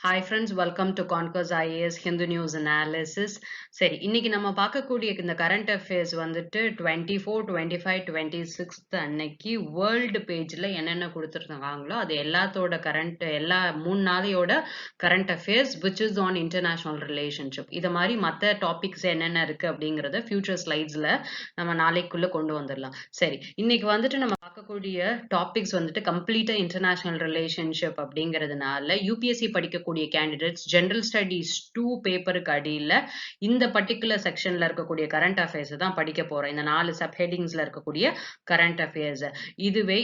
Hi friends, welcome to conquers IAS Hindu news analysis. சரி, இன்னைக்கு நம்ம பார்க்கக்கூடிய இந்த கரண்ட் அஃபேர்ஸ் வந்துட்டு 24, 25, 26 அன்னைக்கு வேர்ல்டு பேஜில் என்னென்ன கொடுத்துருக்காங்களோ அது எல்லா 3 நாளையோட current affairs which is on international relationship. இது மாதிரி மற்ற டாபிக்ஸ் என்னென்ன இருக்குது அப்படிங்கிறத ஃபியூச்சர் ஸ்லைட்ஸில் நம்ம நாளைக்குள்ளே கொண்டு வந்துடலாம். சரி, இன்னைக்கு வந்துட்டு நம்ம பார்க்கக்கூடிய டாபிக்ஸ் வந்துட்டு கம்ப்ளீட்டாக இன்டர்நேஷ்னல் ரிலேஷன்ஷிப் அப்படிங்கிறதுனால யூபிஎஸ்சி படிக்கக்கூடிய கேண்டிடேட்ஸ் ஜெனரல் ஸ்டடீஸ் 2 பேப்பருக்கு அடியில் இந்த பர்டிகுலர் செக்ஷன்ல இருக்கக்கூடிய கரண்ட் அஃபேர்ஸ் தான் படிக்க போறோம். இந்த 4 சப் ஹெட்டிங்ஸ்ல இருக்கக்கூடிய கரண்ட் அஃபேர்ஸ்.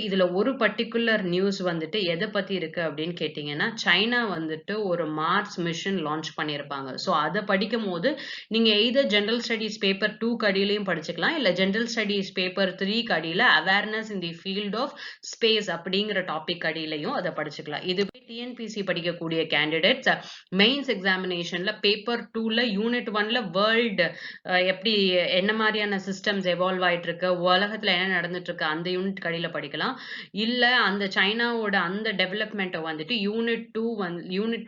இதுல ஒரு பர்டிகுலர் நியூஸ் வந்துட்டு எதை பத்தி இருக்கு அப்படின்னு கேட்டீங்கன்னா, சைனா வந்துட்டு ஒரு மார்ஸ் மிஷன் லான்ச் பண்ணியிருப்பாங்க. ஸோ அதை படிக்கும் போது நீங்க எய்தர் ஜெனரல் ஸ்டடீஸ் பேப்பர் 2 கடியிலையும் படிச்சுக்கலாம், இல்ல ஜெனரல் ஸ்டடீஸ் பேப்பர் 3 கடியில awareness in the field of space அப்படிங்கிற டாபிக் அடியிலையும் அதை படிச்சுக்கலாம். இதுவே டிஎன்பிசி படிக்கக்கூடிய கேண்டிடேட்ஸ் மெயின்ஸ் எக்ஸாமினேஷன்ல பேப்பர் 2ல யூனிட் 1ல வேர்ல்டு எப்படி என்ன மாதிரியான சிஸ்டம்ஸ் எவால்வ் ஆயிட்டு இருக்கு, உலகத்துல என்ன நடந்துட்டு இருக்கு அந்த யூனிட் கடியில படிக்கலாம். இல்ல அந்த சைனாவோட அந்த டெவலப்மெண்ட்டை வந்துட்டு யூனிட்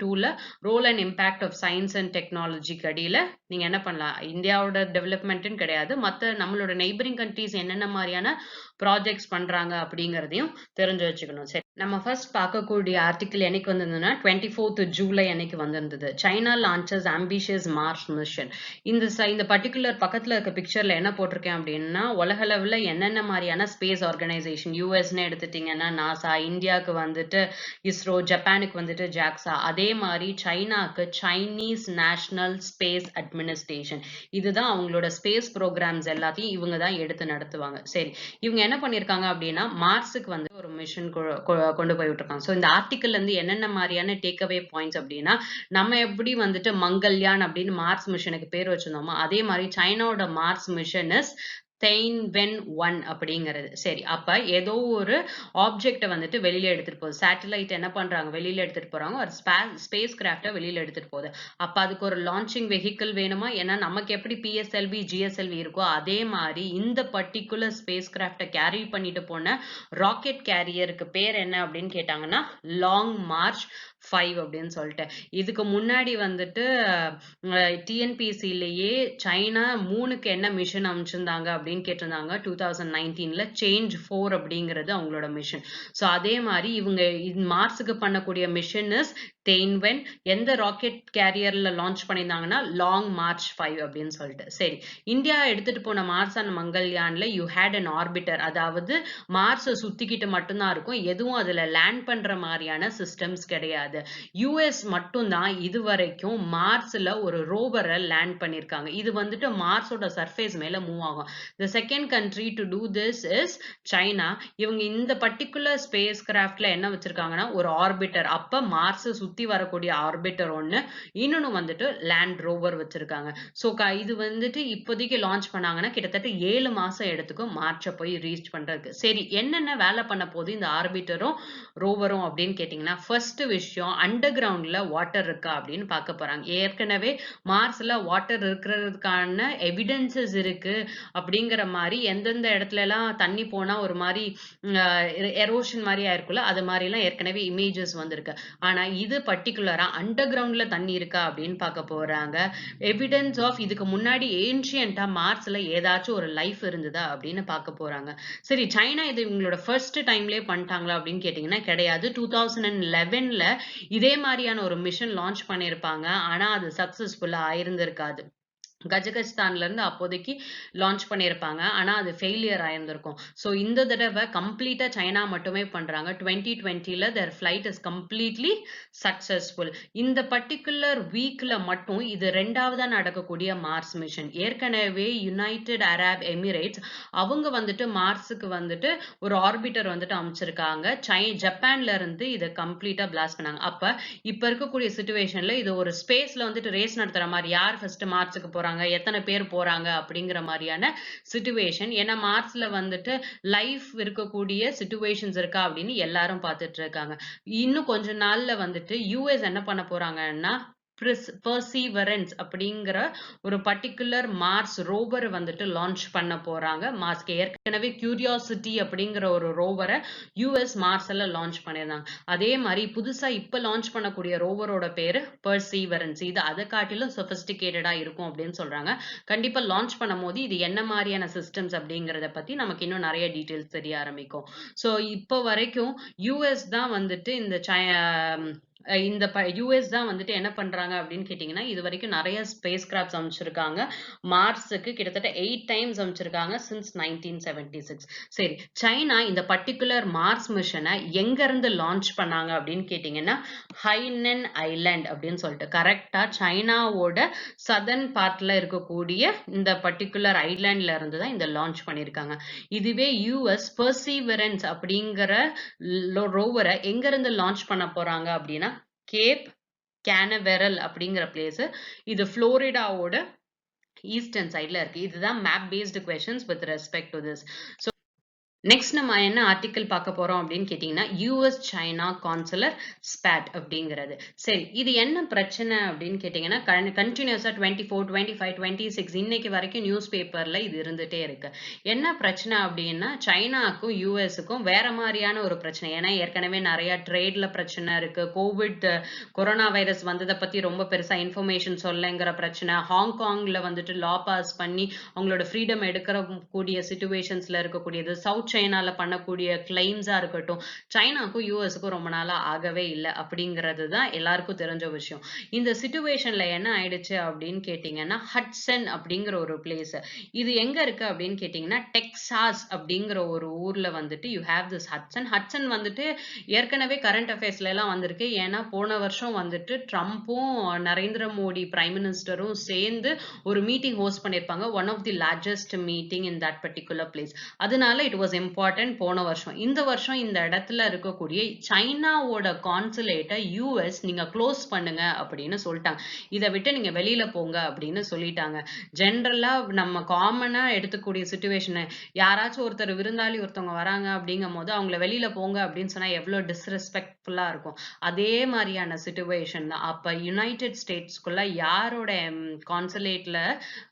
2ல role and impact of science and technology கடியில நீங்க என்ன பண்ணலாம். இந்தியாவோட டெவலப்மெண்ட்னு கிடையாது, மற்ற நம்மளோட நெய்பரிங் கண்ட்ரீஸ் என்னென்ன மாதிரியான ப்ராஜெக்ட்ஸ் பண்றாங்க அப்படிங்கிறதையும் தெரிஞ்சு வச்சுக்கணும். சரி, நம்ம ஃபர்ஸ்ட் பார்க்கக்கூடிய ஆர்டிகிள் என்னைக்கு வந்திருந்ததுன்னா 24th ஜூலை அன்னைக்கு வந்திருந்தது. China launches ambitious Mars mission. இந்த பர்டிகுலர் பக்கத்துல இருக்க பிக்சர்ல என்ன போட்டிருக்கேன் அப்படின்னா, உலக அளவில் என்னென்ன மாதிரியான ஸ்பேஸ் ஆர்கனைசேஷன், யூஎஸ்ன்னு எடுத்துட்டீங்கன்னா நாசா, இந்தியாவுக்கு வந்துட்டு இஸ்ரோ, ஜப்பானுக்கு வந்துட்டு ஜாக்சா, அதே மாதிரி சைனாக்கு சைனீஸ் நேஷனல் ஸ்பேஸ் அட்மினிஸ்ட்ரேஷன். இதுதான் அவங்களோட ஸ்பேஸ் ப்ரோக்ராம்ஸ் எல்லாத்தையும் இவங்க தான் எடுத்து நடத்துவாங்க. சரி, இவங்க என்ன பண்ணிருக்காங்க அப்படின்னா மார்ஸுக்கு வந்து ஒரு மிஷன் கொண்டு போய் விட்டுருக்காங்க. ஸோ இந்த ஆர்டிக்கல்ல இருந்து என்னென்ன மாதிரியான டேக் அவே பாயிண்ட்ஸ் அப்படின்னா, நம்ம எப்படி வந்துட்டு மங்கள்யான் அப்படின்னு மார்ஸ் மிஷனுக்கு பேர் வச்சிருந்தோமோ அதே மாதிரி சைனாவோட மார்ஸ் மிஷன் இஸ் தெய்ன்வென் 1 அப்படிங்கிறது. சரி, அப்ப ஏதோ ஒரு ஆப்ஜெக்டை வந்துட்டு வெளியில எடுத்துட்டு போகுது. சேட்டலைட் என்ன பண்றாங்க, வெளியில எடுத்துட்டு போறாங்க, ஒரு ஸ்பேஸ் கிராஃப்டை வெளியில எடுத்துட்டு போகுது. அப்ப அதுக்கு ஒரு லான்ச்சிங் வெஹிக்கிள் வேணுமா? ஏன்னா நமக்கு எப்படி பிஎஸ்எல்வி ஜிஎஸ்எல்வி இருக்கோ அதே மாதிரி இந்த பர்டிகுலர் ஸ்பேஸ் கிராஃப்டை கேரி பண்ணிட்டு போன ராக்கெட் கேரியருக்கு பேர் என்ன அப்படின்னு கேட்டாங்கன்னா லாங் மார்ச் 5 அப்படின்னு சொல்லிட்டு. இதுக்கு முன்னாடி வந்துட்டு டிஎன்பிசிலேயே சைனா 3க்கு என்ன மிஷன் அமைச்சிருந்தாங்க அப்படின்னு கேட்டிருந்தாங்க. 2019ல சேஞ்ச் 4 அப்படிங்கிறது அவங்களோட மிஷன். ஸோ அதே மாதிரி இவங்க மார்ஸுக்கு பண்ணக்கூடிய மிஷன் இஸ் தெய்ன்வென். எந்த ராக்கெட் கேரியர்ல லான்ச் பண்ணியிருந்தாங்கன்னா லாங் மார்ச் 5 அப்படின்னு சொல்லிட்டு. சரி, இந்தியா எடுத்துட்டு போன மார்ஸ் அண்ட் மங்கள்யான்ல யூ ஹேட் அன் ஆர்பிட்டர், அதாவது மார்ஸை சுத்திக்கிட்டு மட்டும்தான் இருக்கும், எதுவும் அதுல லேண்ட் பண்ற மாதிரியான சிஸ்டம்ஸ் கிடையாது. யூஎஸ் மட்டும்தான் இதுவரைக்கும் மார்ஸ்ல ஒரு ரோவரை லேண்ட் பண்ணிருக்காங்க. இது வந்துட்டு மார்ஸோட சர்ஃபேஸ் மேல மூவ் ஆகும். The second country to do this is China. இவங்க இந்த பர்டிகுலர் ஸ்பேஸ் கிராஃப்ட்ல என்ன வச்சிருக்காங்கன்னா ஒரு ஆர்பிட்டர், அப்ப மார்ஸ் சுத்தி வரக்கூடிய ஆர்பிட்டர் ஒண்ணு, இன்னொன்னு வந்துட்டு லேண்ட் ரோவர் வச்சிருக்காங்க. ஸோ இது வந்துட்டு இப்போதைக்கு லான்ச் பண்ணாங்கன்னா கிட்டத்தட்ட 7 மாசம் எடுத்துக்கும் மார்ச்சை போய் ரீச் பண்றதுக்கு. சரி, என்னென்ன வேலை பண்ண போது இந்த ஆர்பிட்டரும் ரோவரும் அப்படின்னு கேட்டீங்கன்னா, ஃபர்ஸ்ட் விஷயம் அண்டர் கிரவுண்ட்ல வாட்டர் இருக்கா அப்படின்னு பார்க்க போறாங்க. ஏற்கனவே மார்ஸ்ல வாட்டர் இருக்கிறதுக்கான எவிடன்சஸ் இருக்கு அப்படிங்கிற மாதிரி எந்தெந்த இடத்துல எல்லாம் தண்ணி போனா ஒரு மாதிரி எரோஷன் மாதிரி ஆயிருக்குல்ல, அது மாதிரி எல்லாம் ஏற்கனவே இமேஜஸ் வந்திருக்கு. ஆனா இது பர்டிகுலரா அண்டர் கிரவுண்ட்ல தண்ணி இருக்கா அப்படின்னு பார்க்க போறாங்க. எவிடன்ஸ் ஆஃப் இதுக்கு முன்னாடி ஏன்ஷியன்டா மார்ஸ்ல ஏதாச்சும் ஒரு லைஃப் இருந்ததா அப்படின்னு பார்க்க போறாங்க. சரி, சைனா இது இவங்களோட ஃபர்ஸ்ட் டைம்லயே பண்ணிட்டாங்களா அப்படின்னு கேட்டீங்கன்னா கிடையாது. 2011ல இதே மாதிரியான ஒரு மிஷன் லான்ச் பண்ணியிருப்பாங்க. ஆனா அது சக்சஸ்ஃபுல்லா ஆயிருந்திருக்காது. கஜகஸ்தான்ல இருந்து அப்போதைக்கு லான்ச் பண்ணியிருப்பாங்க. ஆனா அது ஃபெயிலியர் ஆயிருந்திருக்கும். ஸோ இந்த தடவை கம்ப்ளீட்டா சைனா மட்டுமே பண்றாங்க. 2020ல their flight is completely successful. இந்த பர்டிகுலர் வீக்ல மட்டும் இது 2வதா நடக்கக்கூடிய மார்ஸ் மிஷன். ஏற்கனவே யுனைடெட் அரப் எமிரேட்ஸ் அவங்க வந்துட்டு மார்ஸுக்கு வந்துட்டு ஒரு ஆர்பிட்டர் வந்துட்டு அமைச்சிருக்காங்க. ஜப்பான்ல இருந்து இதை கம்ப்ளீட்டா பிளாஸ்ட் பண்ணாங்க. அப்ப இப்ப இருக்கக்கூடிய சிச்சுவேஷன்ல இது ஒரு ஸ்பேஸ்ல வந்துட்டு ரேஸ் நடத்துற மாதிரி, யார் ஃபர்ஸ்ட் மார்ஸுக்கு போறாங்க, எத்தனை பேர் போறாங்க அப்படிங்கிற மாதிரியான சிச்சுவேஷன். ஏன்னா மார்ஸ்ல வந்துட்டு லைஃப் இருக்கக்கூடிய சிச்சுவேஷன்ஸ் இருக்கா அப்படின்னு எல்லாரும் பார்த்துட்டு இருக்காங்க. இன்னும் கொஞ்ச நாள்ல வந்துட்டு யூஎஸ் என்ன பண்ண போறாங்கன்னா பெர்சீவரன்ஸ் அப்படிங்கிற ஒரு பர்டிகுலர் மார்ஸ் ரோவர் வந்துட்டு லான்ச் பண்ண போறாங்க. மார்ஸ்க்கு ஏற்கனவே கியூரியாசிட்டி அப்படிங்கிற ஒரு ரோவரை யூஎஸ் மார்ஸ்ல லான்ச் பண்ணியிருந்தாங்க. அதே மாதிரி புதுசா இப்ப லான்ச் பண்ணக்கூடிய ரோவரோட பேரு பெர்சீவரன்ஸ். இது அதை காட்டிலும் சொபிஸ்டிகேட்டடா இருக்கும் அப்படின்னு சொல்றாங்க. கண்டிப்பா லான்ச் பண்ணும்போது இது என்ன மாதிரியான சிஸ்டம்ஸ் அப்படிங்கறத பத்தி நமக்கு இன்னும் நிறைய டீடைல்ஸ் தெரிய ஆரம்பிக்கும். ஸோ இப்போ வரைக்கும் யூஎஸ் தான் வந்துட்டு இந்த யூஎஸ் தான் வந்துட்டு என்ன பண்றாங்க அப்படின்னு கேட்டீங்கன்னா, இது வரைக்கும் நிறைய ஸ்பேஸ் கிராஃப்ட்ஸ் அனுப்பிச்சிருக்காங்க. மார்ஸுக்கு கிட்டத்தட்ட 8 டைம்ஸ் அனுப்பிச்சிருக்காங்க சின்ஸ் 1976. சரி, சைனா இந்த பர்டிகுலர் மார்ஸ் மிஷனை எங்க இருந்து லான்ச் பண்ணாங்க அப்படின்னு கேட்டீங்கன்னா, ஹைனன் ஐலாண்ட் அப்படின்னு சொல்லிட்டு கரெக்டா சைனாவோட சதர்ன் பார்ட்ல இருக்கக்கூடிய இந்த பர்டிகுலர் ஐலாண்ட்ல இருந்து தான் இந்த லான்ச் பண்ணியிருக்காங்க. இதுவே யூஎஸ் பெர்சீவரன்ஸ் அப்படிங்கிற ரோவரை எங்க இருந்து லான்ச் பண்ண போறாங்க அப்படின்னா, கேப் கேனவெரல் அப்படிங்கிற பிளேஸ். இது புளோரிடாவோட ஈஸ்டர்ன் சைட்ல இருக்கு. இதுதான் map based questions with respect to this. So next நம்ம என்ன ஆர்டிக்கல் பார்க்க போறோம் அப்படின்னு கேட்டீங்கன்னா, யூஎஸ் சைனா கான்சுலர் ஸ்பேட் அப்படிங்கிறது. சரி, இது என்ன பிரச்சனை அப்படின்னு கேட்டீங்கன்னா, கண்டினியூஸா 24, 25, 26 இன்னைக்கு வரைக்கும் நியூஸ் பேப்பர்ல இது இருந்துட்டே இருக்கு. என்ன பிரச்சனை அப்படின்னா, சைனாக்கும் யூஎஸ்க்கும் வேற மாதிரியான ஒரு பிரச்சனை. ஏன்னா ஏற்கனவே நிறைய ட்ரேட்ல பிரச்சனை இருக்கு. கொரோனா வைரஸ் வந்ததை பத்தி ரொம்ப பெருசா இன்ஃபர்மேஷன் சொல்லங்கிற பிரச்சனை. ஹாங்காங்ல வந்துட்டு லா பாஸ் பண்ணி அவங்களோட ஃப்ரீடம் எடுக்கிற கூடிய சிச்சுவேஷன்ஸ்ல இருக்கக்கூடியது. சவுத் சைனால பண்ணக்கூடிய கிளைம்ஸா இருக்கட்டும், சைனாக்கும் யூஎஸ்க்கும் ரொம்ப நாளா ஆகவே இல்லை அப்படிங்கிறது தான் எல்லாருக்கும் தெரிஞ்ச விஷயம். இந்த சிச்சுவேஷன்ல என்ன ஆயிடுச்சு அப்படின்னு கேட்டீங்கன்னா, ஹட்சன் அப்படிங்கிற ஒரு பிளேஸ். இது எங்க இருக்கு அப்படின்னு கேட்டீங்கன்னா, டெக்சாஸ் அப்படிங்கிற ஒரு ஊர்ல வந்துட்டு you have this Hudson. Hudson வந்துட்டு ஏற்கனவே கரண்ட் அஃபேர்ஸ்ல எல்லாம் வந்திருக்கு. ஏன்னா போன வருஷம் வந்துட்டு ட்ரம்ப்பும் நரேந்திர மோடி பிரைம் மினிஸ்டரும் சேர்ந்து ஒரு மீட்டிங் ஹோஸ்ட் பண்ணிருப்பாங்க. One of the largest meeting in that particular place. அதனால இட் வாஸ் இம்பார்ட்டன்ட் போன வருஷம். இந்த வருஷம் இந்த இடத்துல இருக்கக்கூடிய சைனாவோட கான்சுலேட்டை யூஎஸ் நீங்க க்ளோஸ் பண்ணுங்க அப்படின்னு சொல்லிட்டாங்க. இதை விட்டு நீங்க வெளியில போங்க அப்படின்னு சொல்லிட்டாங்க. ஜென்ரலா நம்ம காமனா எடுத்துக்கூடிய சிச்சுவேஷன், யாராச்சும் ஒருத்தர் விருந்தாளி ஒருத்தவங்க வராங்க அப்படிங்கும் போது அவங்கள வெளியில போங்க அப்படின்னு சொன்னா எவ்வளவு டிஸ்ரெஸ்பெக்ட்ஃபுல்லா இருக்கும். அதே மாதிரியான சிச்சுவேஷன் தான். அப்ப யுனைடெட் ஸ்டேட்ஸ்குள்ள யாரோட கான்சுலேட்ல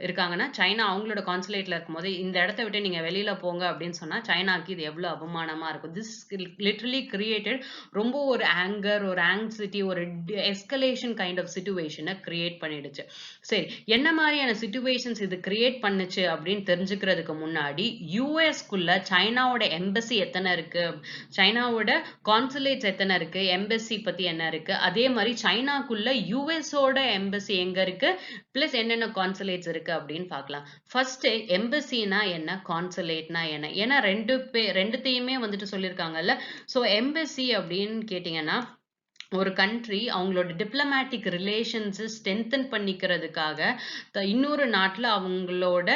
இருக்காங்கன்னா, சைனா அவங்களோட கான்சுலேட்ல இருக்கும்போது இந்த இடத்த விட்டு நீங்க வெளியில போங்க அப்படின்னு சொன்னா சைனாக்கு இது எவ்வளவு அவமானமா இருக்கும். திஸ் லிட்டரலி கிரியேட்டட் ரொம்ப ஒரு ஆங்கர், ஒரு ஆங்ஸைட்டி, ஒரு எஸ்கலேஷன் கைண்ட் ஆஃப் சிச்சுவேஷனை கிரியேட் பண்ணிடுச்சு. சரி, என்ன மாதிரியான சிச்சுவேஷன்ஸ் இது கிரியேட் பண்ணுச்சு அப்படின்னு தெரிஞ்சுக்கிறதுக்கு முன்னாடி, யூஎஸ்குள்ள சைனாவோட எம்பசி எத்தனை இருக்கு, சைனாவோட கான்சுலேட்ஸ் எத்தனை இருக்கு, எம்பசி பத்தி என்ன இருக்கு, அதே மாதிரி சைனாக்குள்ள யூஎஸோட எம்பசி எங்க இருக்கு, பிளஸ் என்னென்ன கான்சுலேட்ஸ் இருக்கு அப்படின்னு பார்க்கலாம். ஃபர்ஸ்ட், எம்பசினா என்ன, கான்சுலேட்னா என்ன? ஏன்னா ரெண்டுத்தையுமே வந்துட்டு சொல்லியிருக்காங்கல்ல. ஸோ எம்பசி அப்படின்னு கேட்டீங்கன்னா, ஒரு கண்ட்ரி அவங்களோட டிப்ளமேட்டிக் ரிலேஷன்ஸ் ஸ்ட்ரென்தன் பண்ணிக்கிறதுக்காக இன்னொரு நாட்டில் அவங்களோட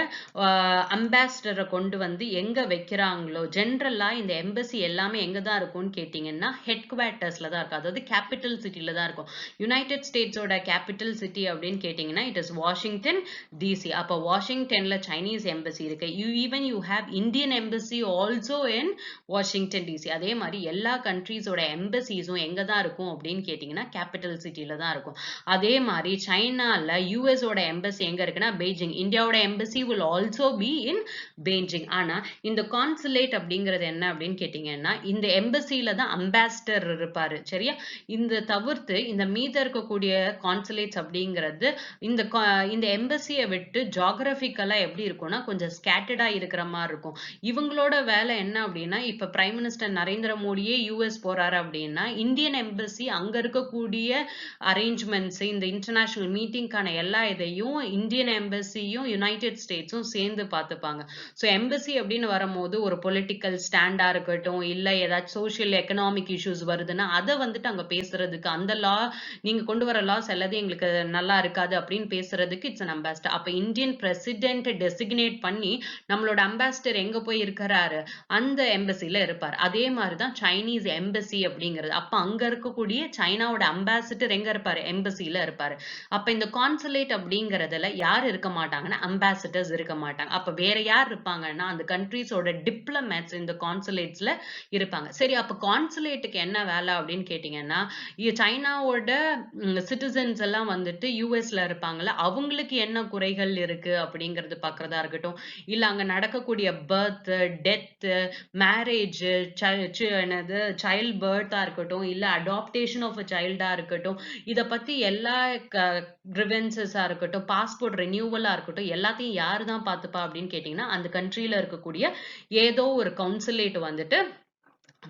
அம்பாசிடரை கொண்டு வந்து எங்க வைக்கிறாங்களோ, ஜென்ரலா இந்த எம்பசி எல்லாமே எங்க தான் இருக்கும்னு கேட்டீங்கன்னா ஹெட் குவார்ட்டர்ஸ்ல தான் இருக்கும். அதாவது கேபிட்டல் சிட்டில தான் இருக்கும். யுனைடெட் ஸ்டேட்ஸோட கேபிட்டல் சிட்டி அப்படின்னு கேட்டீங்கன்னா இட் இஸ் வாஷிங்டன் டிசி. அப்போ வாஷிங்டன்ல சைனீஸ் எம்பசி இருக்கு. You have Indian embassy also in Washington DC. அதே மாதிரி எல்லா கண்ட்ரீஸோட எம்பசிஸும் எங்க தான் இருக்கும் அப்படின்னு கேட்டீங்கன்னா கேபிட்டல் சிட்டில தான் இருக்கும். அதே மாதிரி சைனால யூஎஸோட எம்பசி எங்க இருக்குன்னா பெய்ஜிங். இந்தியாவோட embassy will also be in Beijing. ஆனா இந்த கான்சுலேட் அப்படிங்கிறது என்ன அப்படின்னு கேட்டீங்கன்னா, இந்த எம்பசில தான் அம்பாசிடர் இருப்பாரு. சரியா? இந்த தவிர்த்து இந்த மீத இருக்கக்கூடிய கான்சுலேட்ஸ் அப்படிங்கிறது இந்த எம்பசியை விட்டு ஜியோகிராபிக்கலா எப்படி இருக்கும்னா கொஞ்சம் ஸ்கேட்டர்டா இருக்கிற மாதிரி இருக்கும். இவங்களோட வேலை என்ன அப்படின்னா, இப்ப பிரைம் மினிஸ்டர் நரேந்திர மோடியே யூஎஸ் போறாரு அப்படின்னா இந்தியன் எம்பசி அங்க இருக்கக்கூடிய அரேஞ்ச்மெண்ட்ஸ், இந்த இன்டர்நேஷனல் மீட்டிங்கான எல்லா இதையும் இந்தியன் எம்பசியும் யுனைடெட் ஸ்டேட்ஸும் சேர்ந்து பார்த்துப்பாங்க. ஸோ எம்பசி அப்படின்னு வரும்போது ஒரு பொலிட்டிக்கல் ஸ்டாண்டா இருக்கட்டும், இல்ல ஏதாச்சும் சோசியல் எக்கனாமிக் இஷ்யூஸ் வருதுன்னா அதை வந்துட்டு அங்க பேசுறதுக்கு, அந்த லா நீங்க கொண்டு வர லாஸ் எல்லாத்தையும் எங்களுக்கு நல்லா இருக்காது அப்படின்னு பேசுறதுக்கு இட்ஸ் அன் அம்பாசிடர். அப்ப இந்தியன் பிரசிடென்ட் டெசிக்னேட் பண்ணி நம்மளோட அம்பாசிடர் எங்க போய் இருக்கிறாரு, அந்த எம்பசில இருப்பார். அதே மாதிரிதான் சைனீஸ் எம்பசி அப்படிங்கிறது. அப்ப அங்க இருக்கக்கூடிய இருக்கக்கூடிய சைனாவோட அம்பாசிடர் எங்க இருப்பாரு? எம்பசில இருப்பாரு. அப்ப இந்த கான்சுலேட் அப்படிங்கறதுல யார் இருக்க மாட்டாங்கன்னா அம்பாசிடர்ஸ் இருக்க மாட்டாங்க. அப்ப வேற யார் இருப்பாங்கன்னா அந்த கண்ட்ரீஸோட டிப்ளமேட்ஸ் இந்த கான்சுலேட்ஸ்ல இருப்பாங்க. சரி, அப்ப கான்சுலேட்டுக்கு என்ன வேலை அப்படின்னு கேட்டீங்கன்னா, சைனாவோட சிட்டிசன்ஸ் எல்லாம் வந்துட்டு யூஎஸ்ல இருப்பாங்கல்ல, அவங்களுக்கு என்ன குறைகள் இருக்கு அப்படிங்கறது பாக்குறதா இருக்கட்டும், இல்ல அங்க நடக்கக்கூடிய பர்த், டெத், மேரேஜ், என்னது சைல்ட் பர்த்தா இருக்கட்டும், இல்ல அடாப்டேஷன் ஆஃப் அ சைல்டா இருக்கட்டும், இத பத்தி எல்லா கிரிவென்சஸா இருக்கட்டும், பாஸ்போர்ட் ரெனியூவலா இருக்கட்டும், எல்லாத்தையும் யாரு தான் பாத்துப்பா அப்படின்னு கேட்டீங்கன்னா, அந்த கண்ட்ரில இருக்கக்கூடிய ஏதோ ஒரு கவுன்சிலேட் வந்துட்டு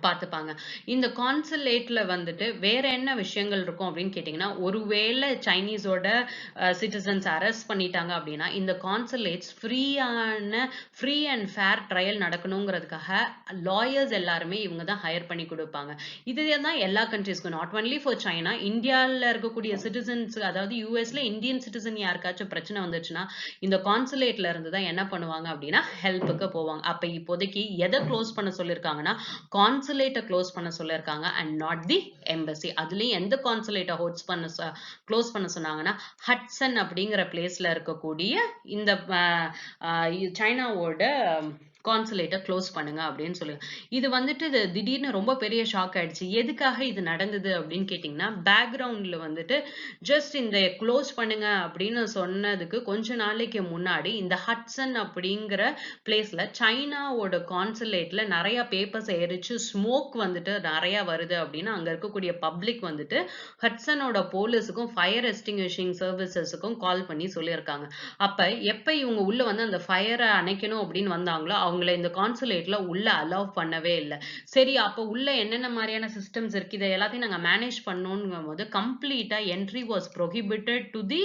பார்த்துப்பாங்க. இந்த கான்சுலேட்ல வந்துட்டு வேற என்ன விஷயங்கள் இருக்கும் அப்படின்னு கேட்டீங்கன்னா, ஒருவேளை சைனீஸோட சிட்டிசன்ஸ் அரெஸ்ட் பண்ணிட்டாங்க அப்படின்னா, இந்த consulates free and fair trial நடக்கணுங்கிறதுக்காக லாயர்ஸ் எல்லாருமே இவங்க தான் ஹையர் பண்ணி கொடுப்பாங்க. இதே தான் எல்லா கண்ட்ரீஸ்க்கும், நாட் ஒன்லி ஃபார் சைனா. இந்தியாவில் இருக்கக்கூடிய சிட்டிசன்ஸ், அதாவது யூஎஸ்ல இந்தியன் சிட்டிசன் யாருக்காச்சும் பிரச்சனை வந்துச்சுன்னா, இந்த கான்சுலேட்ல இருந்து தான் என்ன பண்ணுவாங்க அப்படின்னா ஹெல்ப்புக்கு போவாங்க. அப்ப இப்போதைக்கு எதை க்ளோஸ் பண்ண சொல்லியிருக்காங்கன்னா, கான்சுலேட்டை க்ளோஸ் பண்ண சொல்லியிருக்காங்க அண்ட் நாட் தி எம்பசி. அதுலயும் எந்த கான்சுலேட்டை க்ளோஸ் பண்ண சொன்னாங்கன்னா, ஹட்சன் அப்படிங்கிற பிளேஸ்ல இருக்கக்கூடிய இந்த சைனாவோட கான்சுலேட்டை க்ளோஸ் பண்ணுங்க அப்படின்னு சொல்லுங்க. இது வந்துட்டு திடீர்னு ரொம்ப பெரிய ஷாக் ஆயிடுச்சு. எதுக்காக இது நடந்தது அப்படின்னு கேட்டீங்கன்னா, பேக்ரவுண்ட்ல வந்துட்டு ஜஸ்ட் இந்த க்ளோஸ் பண்ணுங்க அப்படின்னு சொன்னதுக்கு கொஞ்ச நாளைக்கு முன்னாடி இந்த ஹட்சன் அப்படிங்கிற பிளேஸ்ல சைனாவோட கான்சுலேட்ல நிறைய பேப்பர்ஸ் எரிச்சு ஸ்மோக் வந்துட்டு நிறைய வருது அப்படின்னு அங்க இருக்கக்கூடிய பப்ளிக் வந்துட்டு ஹட்சனோட போலீஸுக்கும் ஃபயர் எஸ்டிங்விஷிங் சர்வீசஸுக்கும் கால் பண்ணி சொல்லியிருக்காங்க. அப்ப எப்ப இவங்க உள்ள வந்து அந்த ஃபயரை அணைக்கணும் அப்படின்னு வந்தாங்களோ, அவங்கள இந்த கான்சுலேட்ல உள்ள அலோவ் பண்ணவே இல்லை. சரி, அப்ப உள்ள என்னென்ன மாதிரியான சிஸ்டம்ஸ் இருக்கு, இதை எல்லாத்தையும் நாங்க மேனேஜ் பண்ணணும்ங்கும் போது கம்ப்ளீட்டா entry was prohibited to the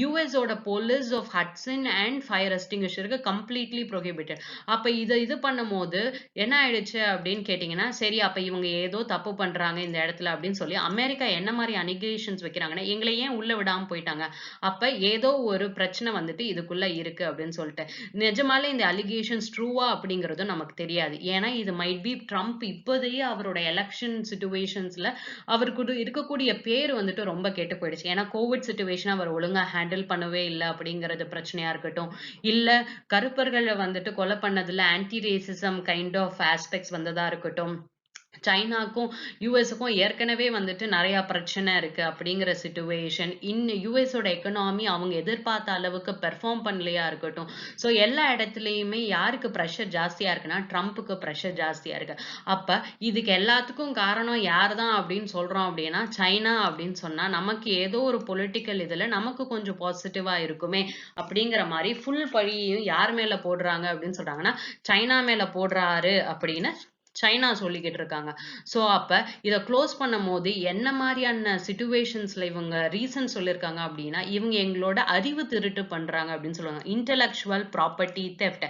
US ஓட police of Hudson and fire எஸ்டிங்விஷருக்கு கம்ப்ளீட்லி ப்ரோஹிபிட்டட். அப்ப இது பண்ணும் போது என்ன ஆயிடுச்சு அப்படின்னு கேட்டீங்கன்னா, சரி அப்ப இவங்க ஏதோ தப்பு பண்றாங்க இந்த இடத்துல அப்படின்னு சொல்லி அமெரிக்கா என்ன மாதிரி அலிகேஷன்ஸ் வைக்கிறாங்கன்னா, எங்களை ஏன் உள்ள விடாம போயிட்டாங்க, அப்ப ஏதோ ஒரு பிரச்சனை வந்துட்டு இதுக்குள்ள இருக்கு அப்படின்னு சொல்லிட்டு. நிஜமாலே இந்த அலிகேஷன்ஸ் ட்ரூவா அப்படிங்கிறதும் நமக்கு தெரியாது. ஏன்னா இது மைட் பி ட்ரம்ப் இப்போதைய அவரோட எலெக்ஷன் சிச்சுவேஷன்ஸ்ல அவருக்கு இருக்கக்கூடிய பேர் வந்துட்டு ரொம்ப கெட்டு போயிடுச்சு. ஏன்னா கோவிட் சிச்சுவேஷன் அவர் ஒழுங்கா ஹேண்டில் பண்ணவே இல்லை அப்படிங்கிறது பிரச்சனையா இருக்கட்டும், இல்ல கருப்பர்களை வந்துட்டு கொலை பண்ணதுல anti racism kind of aspects வந்ததா இருக்கட்டும், சைனாக்கும் யூஎஸ்க்கும் ஏற்கனவே வந்துட்டு நிறைய பிரச்சனை இருக்கு அப்படிங்கிற சிச்சுவேஷன், யூஎஸோட எக்கனாமி அவங்க எதிர்பார்த்த அளவுக்கு பெர்ஃபார்ம் பண்ணலையா இருக்கட்டும். ஸோ எல்லா இடத்துலையுமே யாருக்கு ப்ரெஷர் ஜாஸ்தியா இருக்குன்னா ட்ரம்ப்புக்கு ப்ரெஷர் ஜாஸ்தியா இருக்கு. அப்ப இதுக்கு எல்லாத்துக்கும் காரணம் யார் தான் அப்படின்னு சொல்றோம் அப்படின்னா சைனா அப்படின்னு சொன்னா நமக்கு ஏதோ ஒரு பொலிட்டிக்கல் இதுல நமக்கு கொஞ்சம் பாசிட்டிவா இருக்குமே அப்படிங்கிற மாதிரி ஃபுல் பழியும் யார் மேல போடுறாங்க அப்படின்னு சொல்றாங்கன்னா சைனா மேல போடுறாரு அப்படின்னு சைனா சொல்லிக்கிட்டு இருக்காங்க. சோ அப்ப இத க்ளோஸ் பண்ணும்போது என்ன மாதிரியான சிச்சுவேஷன்ஸ்ல இவங்க ரீசன் சொல்லியிருக்காங்க அப்படின்னா, இவங்க எங்களோட அறிவு திருட்டு பண்றாங்க அப்படின்னு சொல்லுவாங்க. Intellectual property theft.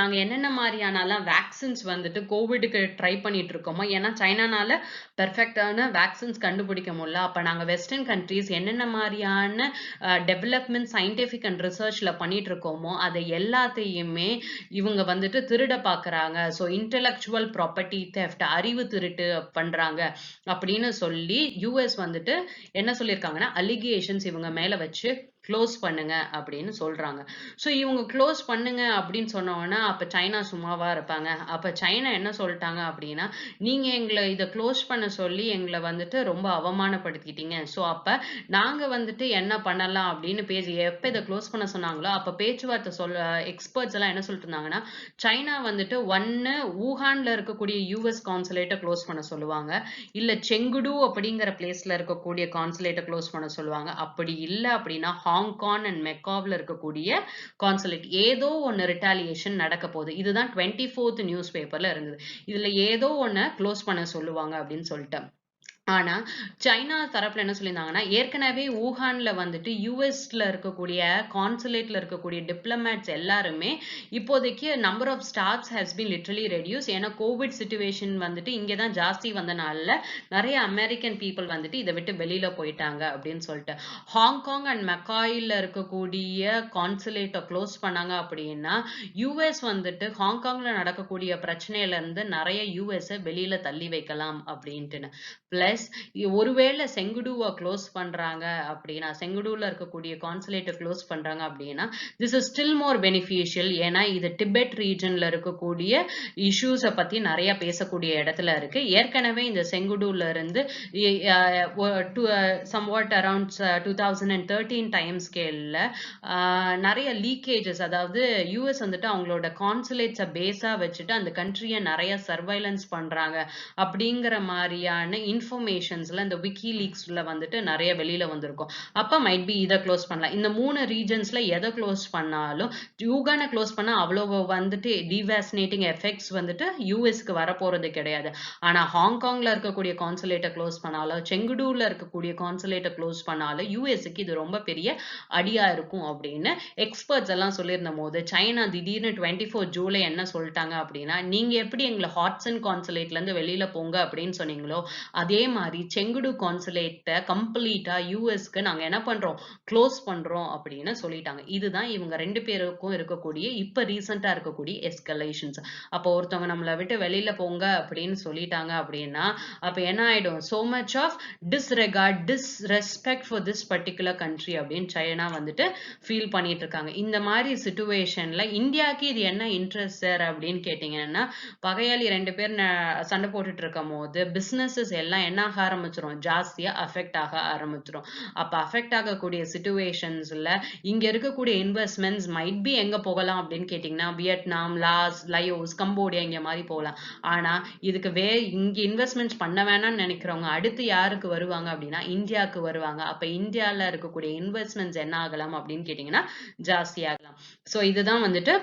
நாங்க என்னென்ன மாதிரியானலாம் வேக்சின்ஸ் வந்துட்டு கோவிடுக்கு ட்ரை பண்ணிட்டு இருக்கோமோ, ஏன்னா சைனானால பெர்ஃபெக்டான வேக்சின்ஸ் கண்டுபிடிக்க முடியல. அப்ப நாங்க வெஸ்டர்ன் கண்ட்ரீஸ் என்னென்ன மாதிரியான டெவலப்மெண்ட் சயின்டிபிக் அண்ட் ரிசர்ச்ல பண்ணிட்டு இருக்கோமோ அதை எல்லாத்தையுமே இவங்க வந்துட்டு திருட பாக்குறாங்க. ஸோ இன்டெலெக்சுவல் ப்ராப்பர்ட்டி தெஃப்ட், அறிவு திருட்டு பண்றாங்க அப்படின்னு சொல்லி யூஎஸ் வந்துட்டு என்ன சொல்லியிருக்காங்கன்னா அலிகேஷன்ஸ் இவங்க மேல வச்சு க்ளோஸ் பண்ணுங்க அப்படின்னு சொல்றாங்க. ஸோ இவங்க க்ளோஸ் பண்ணுங்க அப்படின்னு சொன்னோன்னா அப்ப சைனா சும்மாவா இருப்பாங்க? அப்ப சைனா என்ன சொல்லிட்டாங்க அப்படின்னா, நீங்க எங்களை இதை க்ளோஸ் பண்ண சொல்லி எங்களை வந்துட்டு ரொம்ப அவமானப்படுத்திட்டீங்க. ஸோ அப்ப நாங்க வந்துட்டு என்ன பண்ணலாம் அப்படின்னு எப்ப இதை க்ளோஸ் பண்ண சொன்னாங்களோ அப்ப பேச்சுவார்த்தை எக்ஸ்பர்ட்ஸ் எல்லாம் என்ன சொல்லிட்டு இருந்தாங்கன்னா, சைனா வந்துட்டு ஒன்னு வூஹான்ல இருக்கக்கூடிய யூஎஸ் கான்சுலேட்டை க்ளோஸ் பண்ண சொல்லுவாங்க, இல்ல செங்குடு அப்படிங்கிற பிளேஸ்ல இருக்கக்கூடிய கான்சுலேட்டை க்ளோஸ் பண்ண சொல்லுவாங்க. அப்படி இல்லை அப்படின்னா ஹாங்காங் அண்ட் மெக்காவ்ல இருக்கக்கூடிய கான்சுலேட் ஏதோ ஒன்னு ரிட்டாலியேஷன் நடக்க போகுது. இதுதான் 24th நியூஸ் பேப்பர்ல இருந்தது. இதுல ஏதோ ஒன்னு க்ளோஸ் பண்ண சொல்லுவாங்க அப்படின்னு சொல்லிட்டு. ஆனா சைனா தரப்புல என்ன சொல்லியிருந்தாங்கன்னா, ஏற்கனவே வூஹான்ல வந்துட்டு யூஎஸ்ல இருக்கக்கூடிய கான்சுலேட்ல இருக்கக்கூடிய டிப்ளமேட்ஸ் எல்லாருமே இப்போதைக்கு number of staffs has been literally reduce. ஏன்னா கோவிட் சிச்சுவேஷன் வந்துட்டு இங்கதான் ஜாஸ்தி வந்தனால நிறைய அமெரிக்கன் பீப்புள் வந்துட்டு இதை விட்டு வெளியில போயிட்டாங்க அப்படின்னு சொல்லிட்டு. ஹாங்காங் அண்ட் மெக்காயில இருக்கக்கூடிய கான்சுலேட்டை க்ளோஸ் பண்ணாங்க அப்படின்னா யூஎஸ் வந்துட்டு ஹாங்காங்ல நடக்கக்கூடிய பிரச்சனையில இருந்து நிறைய யூஎஸ் வெளியில தள்ளி வைக்கலாம் அப்படின்ட்டு. பிளஸ் US ஒருவேளை செங்குடுவை க்ளோஸ் பண்றாங்க அப்படின்னா, செங்குடுல இருக்கக்கூடிய கான்சுலேட்டை க்ளோஸ் பண்றாங்க அப்படின்னா, this is still more beneficial. ஏன்னா இது டிபெட் ரீஜன்ல இருக்கக்கூடிய இஷ்யூஸை பத்தி நிறைய பேசக்கூடிய இடத்துல இருக்கு. ஏற்கனவே இந்த செங்குடுல இருந்து somewhat around 2013 டைம் ஸ்கேல்ல நிறைய லீக்கேஜஸ், அதாவது யூஎஸ் வந்துட்டு அவங்களோட கான்சுலேட்ஸை பேஸா வச்சுட்டு அந்த கண்ட்ரியை நிறைய சர்வைலன்ஸ் பண்றாங்க அப்படிங்கிற மாதிரியான இன்ஃபர்மேஷன்ஸ்ல இந்த விக்கி லீக்ஸ்ல வந்துட்டு நிறைய வெளியில வந்திருக்கும். அப்ப மைட் பி இதை க்ளோஸ் பண்ணலாம். இந்த 3 ரீஜன்ஸ்ல எதை க்ளோஸ் பண்ணாலும் யூகானை க்ளோஸ் பண்ணா அவ்வளவு வந்துட்டு டிவாசினேட்டிங் எஃபெக்ட்ஸ் வந்துட்டு யூஎஸ்க்கு வரப்போறது கிடையாது. ஆனா ஹாங்காங்ல இருக்கக்கூடிய கான்சுலேட்டை க்ளோஸ் பண்ணாலும், செங்குடூர்ல இருக்கக்கூடிய கான்சுலேட்டை க்ளோஸ் பண்ணாலும் யூஎஸ்க்கு இது ரொம்ப பெரிய அடியா இருக்கும் அப்படின்னு எக்ஸ்பர்ட்ஸ் எல்லாம் சொல்லியிருந்த போது, சைனா திடீர்னு 24 ஜூலை என்ன சொல்லிட்டாங்க அப்படின்னா, நீங்க எப்படி எங்களை ஹாட்சன் கான்சுலேட்ல இருந்து வெளியில போங்க அப்படின்னு சொன்னீங்களோ, அதே மாதிரி செங்குடு கான்சுலேட்டை கம்ப்ளீட்டா யூஎஸ்க்கு நாங்க என்ன பண்றோம், க்ளோஸ் பண்றோம் அப்படின்னு சொல்லிட்டாங்க. இதுதான் இவங்க 2 பேருக்கும் இருக்கக்கூடிய இப்ப ரீசெண்டா இருக்கக்கூடிய எஸ்கலேஷன்ஸ். அப்போ ஒருத்தவங்க நம்மளை விட்டு வெளியில போங்க அப்படின்னு சொல்லிட்டாங்க அப்படின்னா, அப்ப என்ன ஆயிடும், so much of disregard, disrespect for this particular country அப்படின்னு சைனா வந்துட்டு ஃபீல் பண்ணிட்டு இருக்காங்க. இந்த மாதிரி சிச்சுவேஷன்ல இந்தியாவுக்கு இது என்ன இன்ட்ரெஸ்ட் சார் அப்படின்னு கேட்டீங்கன்னா, பகையாளி 2 பேர் சண்டை போட்டுட்டு இருக்கும் போது பிசினஸஸ் எல்லாம் என்ன ஆக ஆரம்பிச்சிரும், ஜாஸ்தியா அஃபெக்ட் ஆக ஆரம்பிச்சிரும். அப்ப அஃபெக்ட் ஆகக்கூடிய சிச்சுவேஷன்ஸ்ல இங்க இருக்கக்கூடிய இன்வெஸ்ட்மெண்ட்ஸ் மைட் பி எங்க போகலாம் அப்படின்னு கேட்டீங்கன்னா, வியட்நாம், லாஸ், லயோஸ், கம்போடியா இங்க மாதிரி போகலாம். ஆனா இதுக்கு இங்க இன்வெஸ்ட்மெண்ட்ஸ் பண்ண வேணாம்னு நினைக்கிறவங்க அடுத்து யாருக்கு வருவாங்க அப்படின்னா இந்தியாவுக்கு வருவாங்க. அப்ப இந்தியால இருக்கக்கூடிய இன்வெஸ்ட்மெண்ட்ஸ் என்ன ஆகலாம் அப்படின்னு கேட்டீங்கன்னா ஜாஸ்தி ஆகலாம். சோ இதுதான் வந்துட்டு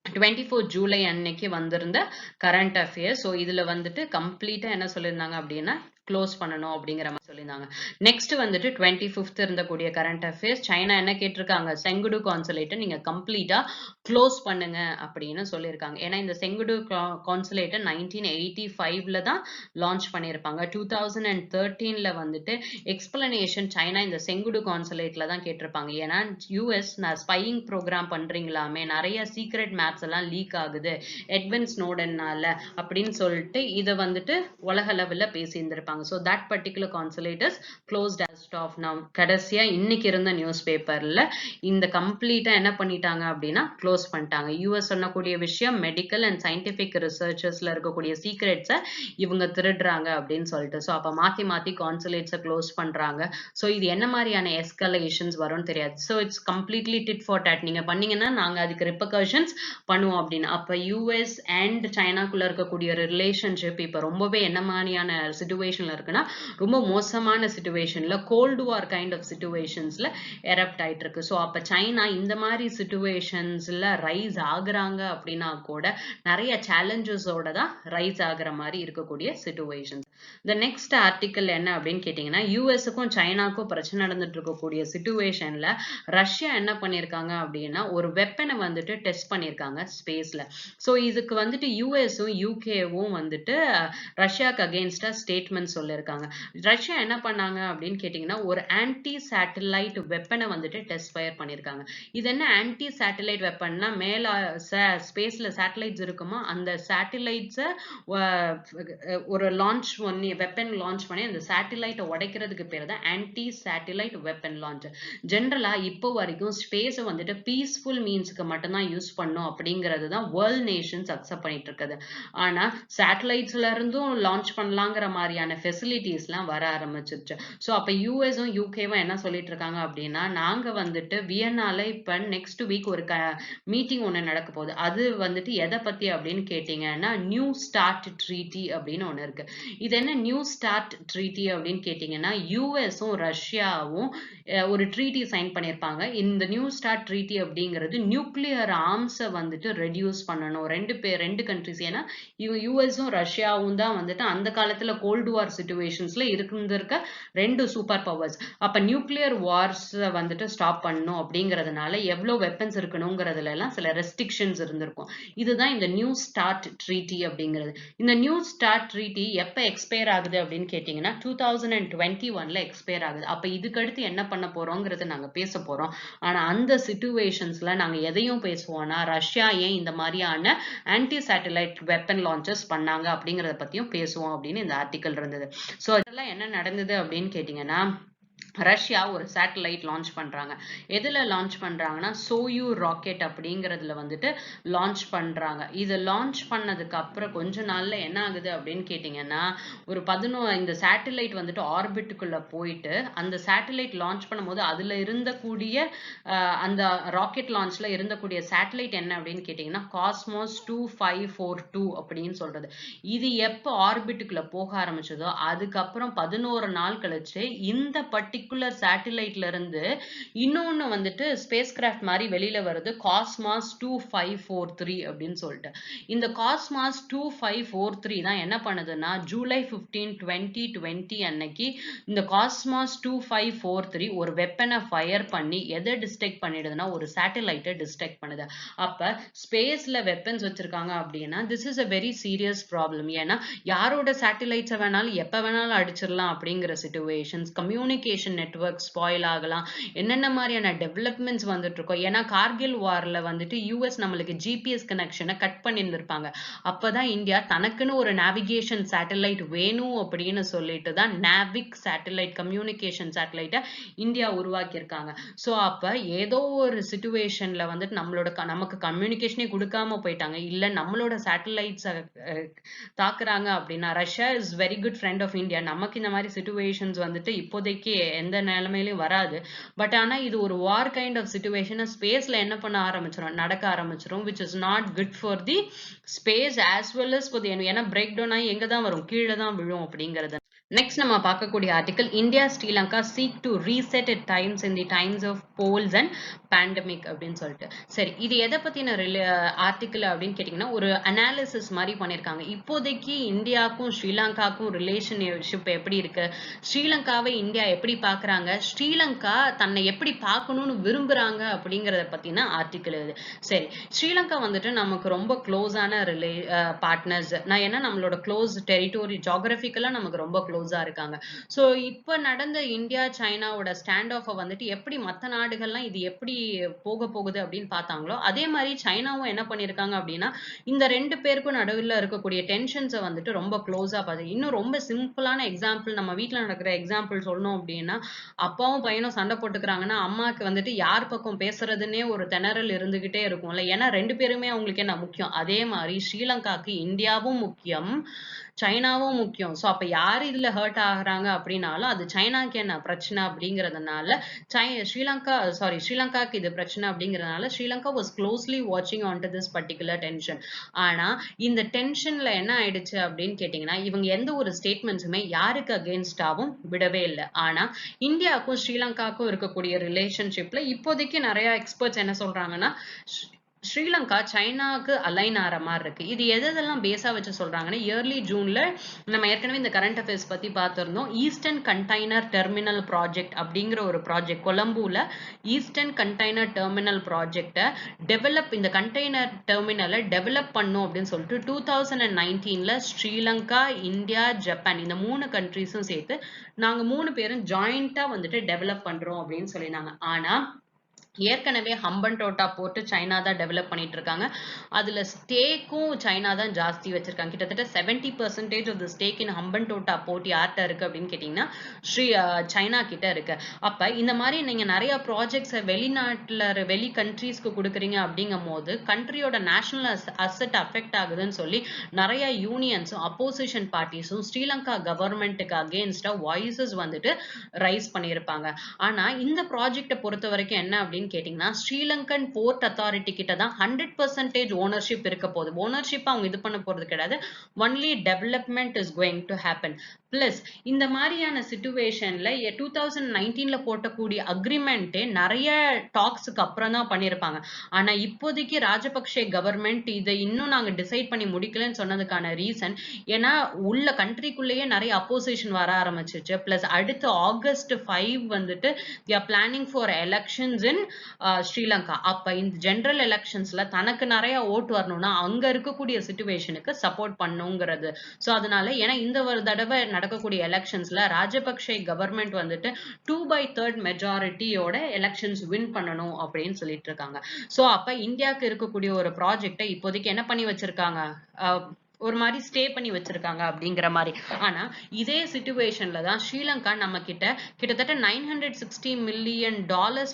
24 ஜூலை அன்னைக்கு வந்திருந்த கரண்ட் அஃபேர்ஸ். ஸோ இதுல வந்துட்டு கம்ப்ளீட்டா என்ன சொல்லியிருந்தாங்க அப்படின்னா, க்ளோஸ் பண்ணணும் அப்படிங்கிற மாதிரி சொல்லியிருந்தாங்க. நெக்ஸ்ட் வந்துட்டு 25th இருந்தக்கூடிய கரண்ட் அஃபேர்ஸ். சைனா என்ன கேட்டிருக்காங்க, செங்குடு கான்சுலேட்டை நீங்க கம்ப்ளீட்டா க்ளோஸ் பண்ணுங்க அப்படின்னு சொல்லியிருக்காங்க. ஏன்னா இந்த செங்குடு கான்சுலேட்டை 1985ல தான் லான்ச் பண்ணியிருப்பாங்க. 2013ல வந்துட்டு எக்ஸ்பிளனேஷன் சைனா இந்த செங்குடு கான்சுலேட்ல தான் கேட்டிருப்பாங்க. ஏன்னா யூஎஸ் ஸ்பையிங் ப்ரோக்ராம் பண்றீங்களாமே, நிறைய சீக்ரெட் மேப்ஸ் எல்லாம் லீக் ஆகுது எட்வின் ஸ்னோடன்னால அப்படின்னு சொல்லிட்டு இதை வந்துட்டு உலக லெவல்ல பேசியிருந்திருப்பாங்க. So that particular consulate is closed as of now. கடைசியா இன்னைக்கு இருந்த நியூஸ் பேப்பர்ல இந்த கம்ப்ளீட்டா என்ன பண்ணிட்டாங்க அப்படின்னா க்ளோஸ் பண்ணிட்டாங்க. யூஎஸ் சொன்னக்கூடிய விஷயம், மெடிக்கல் அண்ட் சயின்டிபிக் ரிசர்ச்சர்ஸ்ல இருக்கக்கூடிய சீக்ரெட்ஸை இவங்க திருடுறாங்க அப்படின்னு சொல்லிட்டு. ஸோ அப்ப மாத்தி மாத்தி கான்சுலேட்ஸை க்ளோஸ் பண்றாங்க. ஸோ இது என்ன மாதிரியான எஸ்கலேஷன்ஸ் வரும்னு தெரியாது. So it's completely did for dot. நீங்க பண்ணீங்கன்னா நாங்க அதுக்கு ரிப்பர்கஷன்ஸ் பண்ணுவோம் அப்படின்னு. அப்ப யூஎஸ் அண்ட் சைனாக்குள்ள இருக்கக்கூடிய ரிலேஷன்ஷிப் இப்ப ரொம்பவே என்ன மாதிரியான சிச்சுவேஷன்ல இருக்குன்னா, ரொம்ப மோசமான சிச்சுவேஷன்ல, கோல்டு வார் கைண்ட் ஆஃப் சிச்சுவேஷன்ஸ்ல எரப்ட் ஆயிட்டு இருக்கு. ஸோ அப்ப சைனா இந்த மாதிரி சிச்சுவேஷன்ஸ்ல ரைஸ் ஆகுறாங்க அப்படின்னா கூட நிறைய சேலஞ்சஸோட தான் ரைஸ் ஆகுற மாதிரி இருக்கக்கூடிய சிச்சுவேஷன்ஸ். இந்த நெக்ஸ்ட் ஆர்டிக்கல் என்ன அப்படின்னு கேட்டீங்கன்னா, யூஎஸ்க்கும் சைனாக்கும் பிரச்சனை நடந்துட்டு இருக்கக்கூடிய சிச்சுவேஷன்ல ரஷ்யா என்ன பண்ணிருக்காங்க அப்படின்னா ஒரு வெப்பனை வந்துட்டு டெஸ்ட் பண்ணிருக்காங்க ஸ்பேஸ்ல. ஸோ இதுக்கு வந்துட்டு யூஎஸும் யூகேவும் வந்துட்டு ரஷ்யாவுக்கு அகெயின்ஸ்டா ஸ்டேட்மெண்ட் சொல்லியிருக்காங்க. ரஷ்யா என்ன பண்ணாங்க அப்படின்னு கேட்டீங்கன்னா ஒரு ஆன்டி சேட்டலைட் வெப்பனை வந்துட்டு டெஸ்ட் ஃபயர் பண்ணியிருக்காங்க. இது என்ன ஆன்டி சேட்டலைட் வெப்பன்னா, மேல ஸ்பேஸ்ல சேட்டலைட்ஸ் இருக்குமா, அந்த சேட்டலைட்ஸை ஒரு லான்ச் பண்ணி வெப்பன் லான்ச் பண்ணி அந்த சேட்டலைட்டை உடைக்கிறதுக்கு பேர் தான் ஆன்டி சேட்டலைட் வெப்பன் லான்ச். ஜென்ரலா இப்போ வரைக்கும் ஸ்பேஸை வந்துட்டு பீஸ்ஃபுல் மீன்ஸ்க்கு மட்டும்தான் யூஸ் பண்ணும் அப்படிங்கிறது தான் வேர்ல்ட் நேஷன்ஸ் அக்செப்ட் பண்ணிட்டு இருக்குது. ஆனா சேட்டலைட்ஸ்ல இருந்தும் லான்ச் பண்ணலாங்கிற மாதிரியான ஃபெசிலிட்டிஸ்லாம் வர ஆரம்பிச்சிருச்சு. ஸோ அப்போ யூஎஸும் யூகேவும் என்ன சொல்லிட்டு இருக்காங்க அப்படின்னா, நாங்க வந்துட்டு வியன்னால இப்போ நெக்ஸ்ட் வீக் ஒரு மீட்டிங் ஒன்று நடக்க போகுது. அது வந்துட்டு எதை பத்தி அப்படின்னு கேட்டீங்கன்னா நியூ ஸ்டார்ட் ட்ரீட்டி அப்படின்னு ஒன்று இருக்கு. இது என்ன நியூ ஸ்டார்ட் ட்ரீட்டி அப்படின்னு கேட்டீங்கன்னா, யூஎஸும் ரஷ்யாவும் ஒரு ட்ரீட்டி சைன் பண்ணியிருப்பாங்க. இந்த நியூ ஸ்டார்ட் ட்ரீட்டி அப்படிங்கிறது நியூக்ளியர் ஆர்ம்ஸை வந்துட்டு ரெடியூஸ் பண்ணணும். ரெண்டு கண்ட்ரிஸ், ஏன்னா யூஎஸும் ரஷ்யாவும் தான் வந்துட்டு அந்த காலத்துல கோல்டு வார் சிச்சுவேஷன்ஸ்ல இருந்திருக்க 2 சூப்பர் பவர்ஸ். அப்ப நியூக்ளியர் வார்ஸ் வந்துட்டு ஸ்டாப் பண்ணணும் அப்படிங்கிறதுனால எவ்வளவு வெப்பன்ஸ் இருக்கணுங்கிறதுல எல்லாம் சில ரெஸ்ட்ரிக்ஷன்ஸ் இருந்திருக்கும். இதுதான் இந்த நியூ ஸ்டார்ட் ட்ரீட்டி அப்படிங்கிறது. இந்த நியூ ஸ்டார்ட் ட்ரீட்டி எப்ப எக்ஸ்பயர் ஆகுது அப்படின்னு கேட்டீங்கன்னா 2021ல எக்ஸ்பயர் ஆகுது. அப்ப இதுக்கடுத்து என்ன பண்ண போறோங்கிறது நாங்க பேச போறோம். ஆனா அந்த சிச்சுவேஷன்ஸ்ல நாங்க எதையும் பேசுவோம்னா, ரஷ்யா ஏன் இந்த மாதிரியான ஆன்டி சேட்டலைட் வெப்பன் லான்ச்சஸ் பண்ணாங்க அப்படிங்கறத பத்தியும் பேசுவோம் அப்படின்னு இந்த ஆர்டிக்கல் இருந்தது. இருந்தது. சோ இதெல்லாம் என்ன நடந்தது அப்படின்னு கேட்டீங்கன்னா, ரஷ்யா ஒரு சேட்டலைட் லான்ச் பண்றாங்க. எதுல லான்ச் பண்றாங்கன்னா, சோயூ ராக்கெட் அப்படிங்கிறதுல வந்துட்டு லான்ச் பண்றாங்க. இது லான்ச் பண்ணதுக்கு அப்புறம் கொஞ்ச நாள்ல என்ன ஆகுது அப்படின்னு கேட்டீங்கன்னா, ஒரு இந்த சேட்டலைட் வந்துட்டு ஆர்பிட்டுக்குள்ள போயிட்டு, அந்த சேட்டலைட் லான்ச் பண்ணும்போது அதுல இருந்தக்கூடிய அந்த ராக்கெட் லான்ச்ல இருந்தக்கூடிய சேட்டலைட் என்ன அப்படின்னு கேட்டீங்கன்னா, காஸ்மோஸ் 2542 அப்படின்னு சொல்றது. இது எப்ப ஆர்பிட்டுக்குள்ள போக ஆரம்பிச்சதோ, அதுக்கப்புறம் 11 நாள் கழிச்சு இந்த பர்ட்டிகுலர் சேட்டலைட்ல இருந்து இன்னொன்னு வந்துட்டு ஸ்பேஸ் கிராஃப்ட் மாதிரி வெளியில வருது, காஸ்மாஸ் 2543 அப்படின்னு சொல்லிட்டு. இந்த காஸ்மாஸ் 2543 தான் என்ன பண்ணுதுன்னா, ஜூலை 15 2020 அன்னைக்கு இந்த காஸ்மாஸ் 2543 ஒரு வெப்பனை ஃபயர் பண்ணி எதை டிஸ்ட்ரக்ட் பண்ணிடுதுன்னா, ஒரு சேட்டலைட்டை டிஸ்ட்ரக்ட் பண்ணுது. அப்ப ஸ்பேஸ்ல வெப்பன்ஸ் வச்சிருக்காங்க அப்படின்னா this is a very serious problem. ஏன்னா யாரோட சேட்டலைட்ஸை வேணாலும் எப்ப வேணாலும் அடிச்சிடலாம் அப்படிங்கிற சிச்சுவேஷன்ஸ், கம்யூனிகேஷன் நெட்வொர்க் ஸ்பாயில் ஆகலாம், என்னென்ன மாதிரியான டெவலப்மெண்ட்ஸ் வந்துட்டு இருக்கோம். ஏன்னா கார்கில் வார்ல வந்துட்டு யூஎஸ் நம்மளுக்கு ஜிபிஎஸ் கனெக்ஷனை கட் பண்ணியிருந்திருப்பாங்க. அப்பதான் இந்தியா தனக்குன்னு ஒரு நேவிகேஷன் சேட்டலைட் வேணும் அப்படின்னு சொல்லிட்டு தான் நாவிக் சேட்டலைட் கம்யூனிகேஷன் சேட்டலைட்டை இந்தியா உருவாக்கியிருக்காங்க. ஸோ அப்ப ஏதோ ஒரு சிச்சுவேஷன்ல வந்துட்டு நமக்கு கம்யூனிகேஷனே கொடுக்காம போயிட்டாங்க, இல்ல நம்மளோட சேட்டலைட்ஸை தாக்குறாங்க அப்படின்னா, Russia is very good friend of India. நமக்கு இந்த மாதிரி சிச்சுவேஷன்ஸ் வந்துட்டு இப்போதைக்கு எந்த நிலைமையிலும் வராது. பட் ஆனா இது ஒரு வார் கைண்ட் ஆஃப் சிச்சுவேஷன். ஸ்பேஸ்ல என்ன பண்ண ஆரம்பிச்சிடும், நடக்க ஆரம்பிச்சிடும், which is not good for the space as well as for the ஏன்னா பிரேக் டவுன் ஆகி எங்க தான் வரும், கீழே தான் விழும் அப்படிங்கிறது. நெக்ஸ்ட் நம்ம பார்க்கக்கூடிய article, India Sri Lanka seek to reset it times in the times of polls and pandemic அப்படின்னு சொல்லிட்டு. சரி, இது எதை பத்தின ஆர்டிகல் அப்படின்னு கேட்டீங்கன்னா, ஒரு அனாலிசிஸ் மாதிரி பண்ணியிருக்காங்க. இப்போதைக்கு இந்தியாவுக்கும் ஸ்ரீலங்காவுக்கும் ரிலேஷன்ஷிப் எப்படி இருக்கு, ஸ்ரீலங்காவை இந்தியா எப்படி பாக்குறாங்க, ஸ்ரீலங்கா தன்னை எப்படி பார்க்கணும்னு விரும்புறாங்க அப்படிங்கறத பத்தின ஆர்டிகல் இது. சரி, ஸ்ரீலங்கா வந்துட்டு நமக்கு ரொம்ப க்ளோஸான பார்ட்னர்ஸ். நான் என்ன நம்மளோட க்ளோஸ் டெரிட்டோரி ஜியோகிராபிக்கலா நமக்கு ரொம்ப க்ளோஸா இருக்காங்க. சோ இப்ப நடந்த இந்தியா சைனாவோட ஸ்டாண்ட் ஆஃப் வந்துட்டு எப்படி மத்த நாடுகள்லாம் இது எப்படி போக போகுது அப்படின்னு பார்த்தாங்களோ, அதே மாதிரி சைனாவும் என்ன பண்ணிருக்காங்க அப்படின்னா, இந்த ரெண்டு பேருக்கும் நடுவில் இருக்கக்கூடிய டென்ஷன்ஸை வந்துட்டு ரொம்ப க்ளோஸா பார்த்து, இன்னும் ரொம்ப சிம்பிளான எக்ஸாம்பிள், நம்ம வீட்டுல நடக்கிற எக்ஸாம்பிள் சொல்லணும் அப்படின்னா, அப்பாவும் பையனும் சண்டை போட்டுக்கிறாங்கன்னா அம்மாக்கு வந்துட்டு யார் பக்கம் பேசுறதுன்னே ஒரு திணறல் இருந்துகிட்டே இருக்கும்ல. ஏன்னா ரெண்டு பேருமே அவங்களுக்கு என்ன முக்கியம். அதே மாதிரி ஸ்ரீலங்காக்கு இந்தியாவும் முக்கியம், சைனாவும் முக்கியம். சோ அப்ப யாரு இதுல ஹர்ட் ஆகுறாங்க அப்படின்னாலும் அது சைனாக்கு என்ன பிரச்சனை அப்படிங்கறதுனால ஸ்ரீலங்காக்கு இது பிரச்சனை அப்படிங்கறதுனால ஸ்ரீலங்கா வாஸ் க்ளோஸ்லி வாட்சிங் on to this particular tension. ஆனா இந்த டென்ஷன்ல என்ன ஆயிடுச்சு அப்படின்னு கேட்டீங்கன்னா, இவங்க எந்த ஒரு ஸ்டேட்மெண்ட்ஸுமே யாருக்கு அகேன்ஸ்டாவும் விடவே இல்லை. ஆனா இந்தியாவுக்கும் ஸ்ரீலங்காவுக்கும் இருக்கக்கூடிய ரிலேஷன்ஷிப்ல இப்போதைக்கு நிறைய எக்ஸ்பர்ட்ஸ் என்ன சொல்றாங்கன்னா, ஸ்ரீலங்கா சைனாக்கு அலைன் ஆற மாதிரி இருக்கு. இது எதெல்லாம் பேஸா வச்சு சொல்றாங்கன்னா, இயர்லி ஜூன்ல நம்ம ஏற்கனவே இந்த கரண்ட் அஃபேர்ஸ் பத்தி பார்த்திருந்தோம். ஈஸ்டர்ன் கண்டெய்னர் டெர்மினல் ப்ராஜெக்ட் அப்படிங்கிற ஒரு ப்ராஜெக்ட் கொலம்பூல ஈஸ்டர்ன் கண்டெய்னர் டெர்மினல் ப்ராஜெக்டை இந்த கண்டெய்னர் டெர்மினலை டெவலப் பண்ணும் அப்படின்னு சொல்லிட்டு 2019ல ஸ்ரீலங்கா, இந்தியா, ஜப்பான் இந்த 3 கண்ட்ரீஸும் சேர்த்து நாங்க 3 பேரும் ஜாயிண்டா வந்துட்டு டெவலப் பண்றோம் அப்படின்னு சொல்லியிருந்தாங்க. ஆனா ஏற்கனவே ஹம்பன்டோட்டா போர்ட் சைனா தான் டெவலப் பண்ணிட்டு இருக்காங்க. அதுல ஸ்டேக்கும் சைனா தான் ஜாஸ்தி வச்சிருக்காங்க. கிட்டத்தட்ட 70% of the stake in Hambantota port யார்கிட்ட இருக்கு அப்படின்னு கேட்டீங்கன்னா சைனா கிட்ட இருக்கு. அப்ப இந்த மாதிரி நீங்க நிறைய ப்ராஜெக்ட்ஸை வெளி கண்ட்ரீஸ்க்கு கொடுக்குறீங்க அப்படிங்கும் போது கண்ட்ரியோட நேஷனல் அசெட் அஃபெக்ட் ஆகுதுன்னு சொல்லி நிறைய யூனியன்ஸும் அப்போசிஷன் பார்ட்டிஸும் ஸ்ரீலங்கா கவர்மெண்ட்டுக்கு அகேன்ஸ்டா வாய்ஸஸ் வந்துட்டு ரைஸ் பண்ணியிருப்பாங்க. ஆனா இந்த ப்ராஜெக்டை பொறுத்த வரைக்கும் என்ன அப்படின்னு கேட்டீங்கன்னா, ஸ்ரீலங்கன் போர்ட் அத்தாரிட்டி கிட்ட தான் 100% ஓனர்ஷிப் இருக்க போகுது. ஓனர்ஷிப் அவங்க இது பண்ண போறது கிடையாது. Only development is going to happen. Plus இந்த மாதிரியான சிச்சுவேஷன்ல 2019ல போட்டக்கூடிய அக்ரிமெண்ட்டே நிறைய டாக்ஸுக்கு அப்புறம் தான் பண்ணியிருப்பாங்க. ஆனா இப்போதைக்கு ராஜபக்சே கவர்மெண்ட் இதை இன்னும் நாங்க டிசைட் பண்ணி முடிக்கலன்னு சொன்னதுக்கான ரீசன், ஏன்னா உள்ள கண்ட்ரிக்குள்ளேயே நிறைய அப்போசிஷன் வர ஆரம்பிச்சிச்சு. பிளஸ் அடுத்து August 5 வந்துட்டு they are planning for elections in Sri Lanka. அப்ப இந்த ஜெனரல் எலெக்ஷன்ஸ்ல தனக்கு நிறைய ஓட்டு வரணும்னா அங்க இருக்கக்கூடிய சிச்சுவேஷனுக்கு சப்போர்ட் பண்ணுங்கிறது. சோ அதனால ஏன்னா இந்த ஒரு தடவை நடக்கக்கூடிய எலெக்ஷன்ஸ்ல ராஜபக்சே கவர்மெண்ட் வந்துட்டு 2/3 மெஜாரிட்டியோட எலெக்ஷன்ஸ் வின் பண்ணணும் அப்படின்னு சொல்லிட்டு இருக்காங்க. சோ அப்ப இந்தியாவுக்கு இருக்கக்கூடிய ஒரு ப்ராஜெக்டை இப்போதைக்கு என்ன பண்ணி வச்சிருக்காங்க, ஒரு மாதிரி ஸ்டே பண்ணி வச்சிருக்காங்க அப்படிங்கிற மாதிரி. ஆனா இதே சிச்சுவேஷன்ல தான் ஸ்ரீலங்கா நம்ம கிட்டத்தட்ட $960 மில்லியன்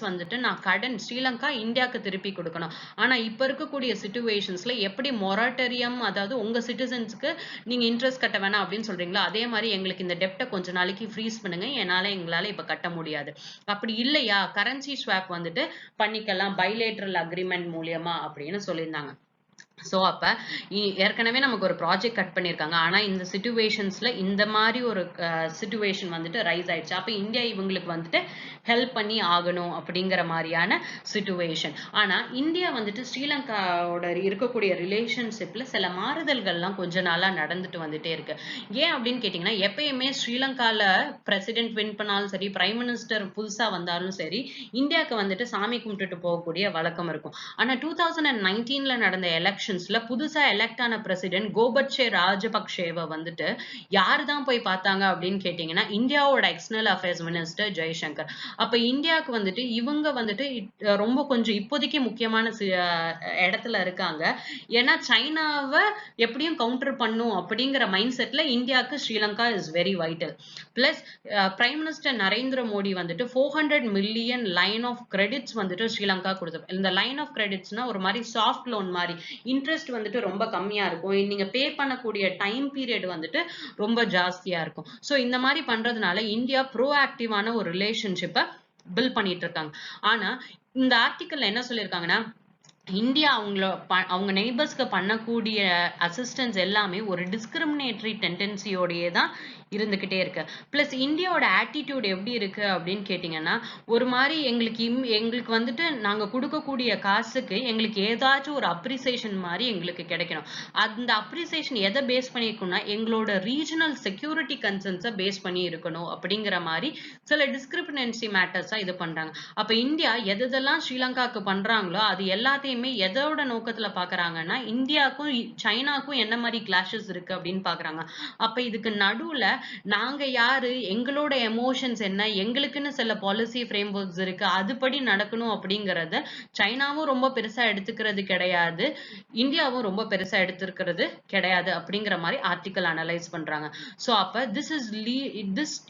வந்துட்டு நான் கடன் ஸ்ரீலங்கா இந்தியாவுக்கு திருப்பி கொடுக்கணும். ஆனா இப்ப இருக்கக்கூடிய சிச்சுவேஷன்ஸ்ல எப்படி மொரட்டரியம், அதாவது உங்க சிட்டிசன்ஸ்க்கு நீங்க இன்ட்ரெஸ்ட் கட்ட வேணாம் அப்படின்னு சொல்றீங்களோ அதே மாதிரி எங்களுக்கு இந்த டெப்டை கொஞ்ச நாளைக்கு ஃப்ரீஸ் பண்ணுங்க, எங்களால இப்ப கட்ட முடியாது. அப்படி இல்லையா கரன்சி ஸ்வாப் வந்துட்டு பண்ணிக்கலாம் பைலேட்ரல் அக்ரிமெண்ட் மூலியமா அப்படின்னு சொல்லியிருந்தாங்க. சோ அப்ப ஏற்கனவே நமக்கு ஒரு ப்ராஜெக்ட் கட் பண்ணிருக்காங்க. ஆனா இந்த சிச்சுவேஷன்ஸ்ல இந்த மாதிரி ஒரு சிச்சுவேஷன் வந்துட்டு ரைஸ் ஆயிடுச்சு. அப்ப இந்தியா இவங்களுக்கு வந்துட்டு ஹெல்ப் பண்ணி ஆகணும் அப்படிங்கிற மாதிரியான சிச்சுவேஷன். ஆனா இந்தியா வந்துட்டு ஸ்ரீலங்காவோட இருக்கக்கூடிய ரிலேஷன்ஷிப்ல சில மாறுதல்கள்லாம் கொஞ்ச நாளா நடந்துட்டு வந்துட்டே இருக்கு. ஏன் அப்படின்னு கேட்டீங்கன்னா, எப்பயுமே ஸ்ரீலங்கால பிரசிடென்ட் வின் பண்ணாலும் சரி, பிரைம் மினிஸ்டர் புதுசா வந்தாலும் சரி, இந்தியாவுக்கு வந்துட்டு சாமி கும்பிட்டுட்டு போகக்கூடிய வழக்கம் இருக்கும். ஆனா 2019ல நடந்த எலெக்ஷன்ஸ்ல புதுசா எலெக்ட் ஆன பிரசிடென்ட் கோபட்சே ராஜபக்சேவை வந்துட்டு யாருதான் போய் பார்த்தாங்க அப்படின்னு கேட்டீங்கன்னா, இந்தியாவோட எக்ஸ்டர்னல் அஃபேர்ஸ் மினிஸ்டர் ஜெய்சங்கர். அப்ப இந்தியாவுக்கு வந்துட்டு இவங்க வந்துட்டு ரொம்ப கொஞ்சம் இப்போதைக்கு முக்கியமான இடத்துல இருக்காங்க. ஏன்னா சைனாவை எப்படியும் கவுண்டர் பண்ணும் அப்படிங்கிற மைண்ட் செட்ல இந்தியாவுக்கு Sri Lanka is very vital. Plus prime minister Narendra Modi வந்துட்டு 400 மில்லியன் லைன் ஆஃப் கிரெடிட்ஸ் வந்துட்டு ஸ்ரீலங்கா கொடுத்து. இந்த லைன் ஆஃப் கிரெடிட்ஸ்னா ஒரு மாதிரி சாஃப்ட் லோன் மாதிரி, இன்ட்ரெஸ்ட் வந்துட்டு ரொம்ப கம்மியா இருக்கும், நீங்க பே பண்ணக்கூடிய டைம் பீரியட் வந்துட்டு ரொம்ப ஜாஸ்தியா இருக்கும். சோ இந்த மாதிரி பண்றதுனால இந்தியா ப்ரோஆக்டிவான ஒரு ரிலேஷன்ஷிப்பை பில்ட் பண்ணிட்டு இருக்காங்க. ஆனா இந்த ஆர்டிக்கல்ல என்ன சொல்லியிருக்காங்கன்னா, இந்தியா அவங்க நெய்பர்ஸ்க்கு பண்ணக்கூடிய அசிஸ்டன்ஸ் எல்லாமே ஒரு டிஸ்கிரிமினேட்டரி டெண்டன்சியோடயே தான் இருந்துகிட்டே இருக்கு. பிளஸ் இந்தியாவோட ஆட்டிடியூட் எப்படி இருக்கு அப்படின்னு கேட்டீங்கன்னா, ஒரு மாதிரி எங்களுக்கு வந்துட்டு நாங்க கொடுக்கக்கூடிய காசுக்கு எங்களுக்கு ஏதாச்சும் ஒரு அப்ரிசியேஷன் மாதிரி எங்களுக்கு கிடைக்கணும். அந்த அப்ரிசியேஷன் எதை பேஸ் பண்ணிருக்கும்னா, எங்களோட ரீஜனல் செக்யூரிட்டி கன்சர்ன்ஸை பேஸ் பண்ணி இருக்கணும் அப்படிங்கிற மாதிரி சில டிஸ்கிரிமினன்சி மேட்டர்ஸா இது பண்றாங்க. அப்ப இந்தியா எதெல்லாம் ஸ்ரீலங்காக்கு பண்றாங்களோ அது எல்லாத்தையுமே எதோட நோக்கத்துல பாக்குறாங்கன்னா, இந்தியாவுக்கும் சைனாக்கும் என்ன மாதிரி கிளாஷஸ் இருக்கு அப்படின்னு பாக்குறாங்க. அப்ப இதுக்கு நடுவுல நாங்க யாரு, எங்களோட எமோஷன்ஸ் என்ன, எங்களுக்குன்னு சில பாலிசி ஃப்ரேம் ஒர்க்ஸ் இருக்கு, அதுபடி நடக்கணும் அப்படிங்கறத சைனாவும் ரொம்ப பெருசா எடுத்துக்கிறது கிடையாது, இந்தியாவும் ரொம்ப பெருசா எடுத்துக்கிறது கிடையாது அப்படிங்கிற மாதிரி ஆர்டிக்கல் அனலைஸ் பண்றாங்க. சோ அப்ப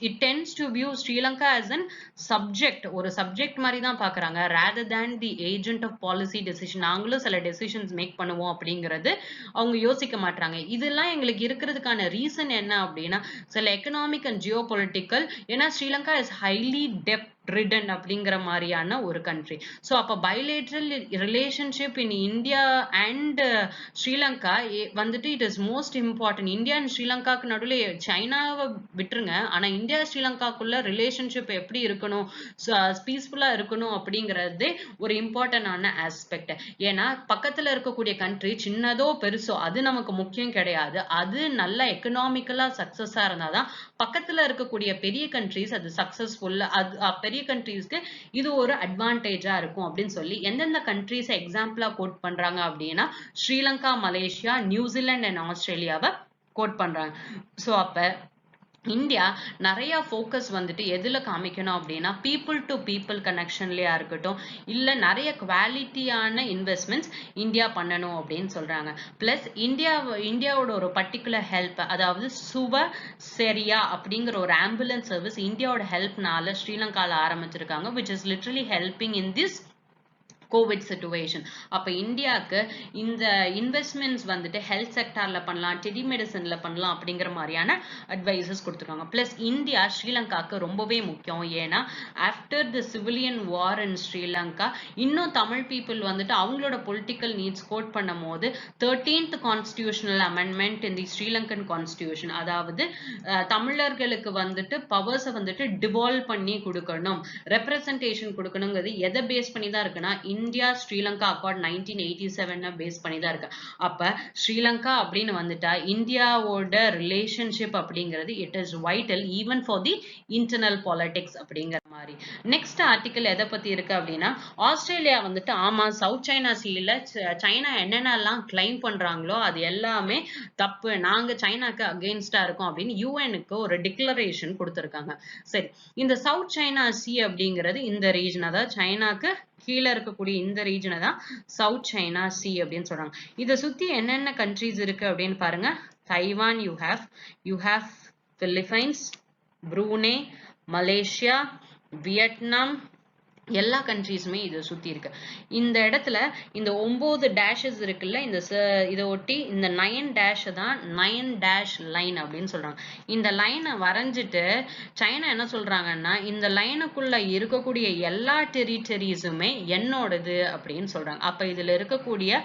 it tends to view Sri Lanka as an subject, ஒரு சப்ஜெக்ட் மாதிரி தான் பாக்குறாங்க, rather than the agent of policy decision. நாங்களும் சில டெசிஷன்ஸ் மேக் பண்ணுவோம் அப்படிங்கிறது அவங்க யோசிக்க மாட்டாங்க. இதெல்லாம் எங்களுக்கு இருக்கிறதுக்கான ரீசன் என்ன அப்படின்னா, சில எக்கனாமிக் அண்ட் ஜியோ பொலிட்டிக்கல், ஏன்னா ஸ்ரீலங்கா இஸ் ஹைலி டெப்ட் ரிடன் அப்படிங்கிற மாதிரியான ஒரு கண்ட்ரி. ஸோ அப்போ bilateral relationship in India and Sri Lanka வந்துட்டு it is most important. India and ஸ்ரீலங்காக்கு நடுவில் சைனாவை விட்டுருங்க, ஆனா இந்தியா ஸ்ரீலங்காக்குள்ள ரிலேஷன்ஷிப் எப்படி இருக்கணும், பீஸ்ஃபுல்லா இருக்கணும் அப்படிங்கிறது ஒரு இம்பார்ட்டன்டான ஆஸ்பெக்ட். ஏன்னா பக்கத்துல இருக்கக்கூடிய கண்ட்ரி சின்னதோ பெருசோ அது நமக்கு முக்கியம் கிடையாது, அது நல்ல எக்கனாமிக்கலா சக்சஸா இருந்தாதான் பக்கத்துல இருக்கக்கூடிய பெரிய கண்ட்ரிஸ் அது சக்சஸ்ஃபுல், அது பெரிய கண்ட்ரீஸ்க்கு இது ஒரு அட்வான்டேஜா இருக்கும் அப்படின்னு சொல்லி எந்தெந்த கண்ட்ரீஸ் எக்ஸாம்பிளா கோட் பண்றாங்க அப்படின்னா, ஸ்ரீலங்கா, மலேசியா, நியூசிலாந்து அண்ட் ஆஸ்திரேலியாவை கோட் பண்றாங்க. சோ அப்ப இந்தியா நிறைய ஃபோக்கஸ் வந்துட்டு எதுல காமிக்கணும் அப்படின்னா, பீப்புள் டு பீப்புள் கனெக்ஷன்லயா இருக்கட்டும், இல்ல நிறைய குவாலிட்டியான இன்வெஸ்ட்மெண்ட்ஸ் இந்தியா பண்ணணும் அப்படின்னு சொல்றாங்க. பிளஸ் இந்தியாவோட ஒரு பர்டிகுலர் ஹெல்ப், அதாவது சரியா அப்படிங்கிற ஒரு ஆம்புலன்ஸ் சர்வீஸ் இந்தியாவோட ஹெல்ப்னால ஸ்ரீலங்கால ஆரம்பிச்சிருக்காங்க, which is literally helping in this Covid situation. அப்ப இந்தியாவுக்கு இந்த இன்வெஸ்ட்மெண்ட்ஸ் வந்துட்டு ஹெல்த் செக்டார்ல பண்ணலாம், டெலிமெடிசன்ல பண்ணலாம் அப்படிங்கிற மாதிரியான அட்வைசஸ் கொடுத்துருக்காங்க. பிளஸ் இந்தியா ஸ்ரீலங்காக்கு ரொம்பவே முக்கியம். ஏன்னா ஆஃப்டர் தி சிவிலியன் வார் இன் ஸ்ரீலங்கா இன்னும் தமிழ் பீப்புள் வந்துட்டு அவங்களோட பொலிட்டிக்கல் நீட்ஸ் கோட் பண்ணும் போது 13th கான்ஸ்டிடியூஷனல் அமெண்ட்மெண்ட் இன் தி ஸ்ரீலங்கன் கான்ஸ்டிடியூஷன், அதாவது தமிழர்களுக்கு வந்துட்டு பவர்ஸை வந்துட்டு டிவால்வ் பண்ணி கொடுக்கணும், ரெப்ரசன்டேஷன் கொடுக்கணுங்கிறது எதை பேஸ் பண்ணி தான் இருக்குன்னா, இந்தியா ஸ்ரீலங்கா அக்கார்ட் 1987 பேஸ் பண்ணி தான் இருக்கு. அப்ப ஸ்ரீலங்கா அப்படின்னு வந்துட்டா இந்தியாவோட ரிலேஷன்ஷிப் அப்படிங்கிறது it is vital even for the internal politics அப்படிங்கிற மாதிரி. நெக்ஸ்ட் ஆர்டிக்கல் எதை பத்தி இருக்கு அப்படின்னா, ஆஸ்திரேலியா வந்துட்டு ஆமா சவுத் சைனா சீல சைனா என்னென்னலாம் கிளைம் பண்றாங்களோ அது எல்லாமே தப்பு, நாங்க சைனாக்கு அகெயின்ஸ்டா இருக்கோம் அப்படின்னு யூஎனுக்கு ஒரு டிக்ளரேஷன் கொடுத்திருக்காங்க. சரி, இந்த சவுத் சைனா சி அப்படிங்கிறது இந்த ரீஜன், அதாவது சைனாக்கு கீழ இருக்கக்கூடிய இந்த ரீஜனை தான் சவுத் சைனா சி அப்படின்னு சொல்றாங்க. இதை சுத்தி என்னென்ன கண்ட்ரீஸ் இருக்கு அப்படின்னு பாருங்க. Taiwan you have Philippines, Brunei, Malaysia, Vietnam, எல்லா கண்ட்ரீஸுமே இதை சுத்தி இருக்கு. இந்த இடத்துல இந்த 9 டேஷஸ் இருக்குல்ல, இதை ஒட்டி இந்த 9 டேஷ் தான் 9 டேஷ் லைன் அப்படின்னு சொல்றாங்க. இந்த லைனை வரைஞ்சிட்டு சைனா என்ன சொல்றாங்கன்னா, இந்த லைனுக்குள்ள இருக்கக்கூடிய எல்லா டெரிட்டரிஸுமே என்னோடது அப்படின்னு சொல்றாங்க. அப்ப இதுல இருக்கக்கூடிய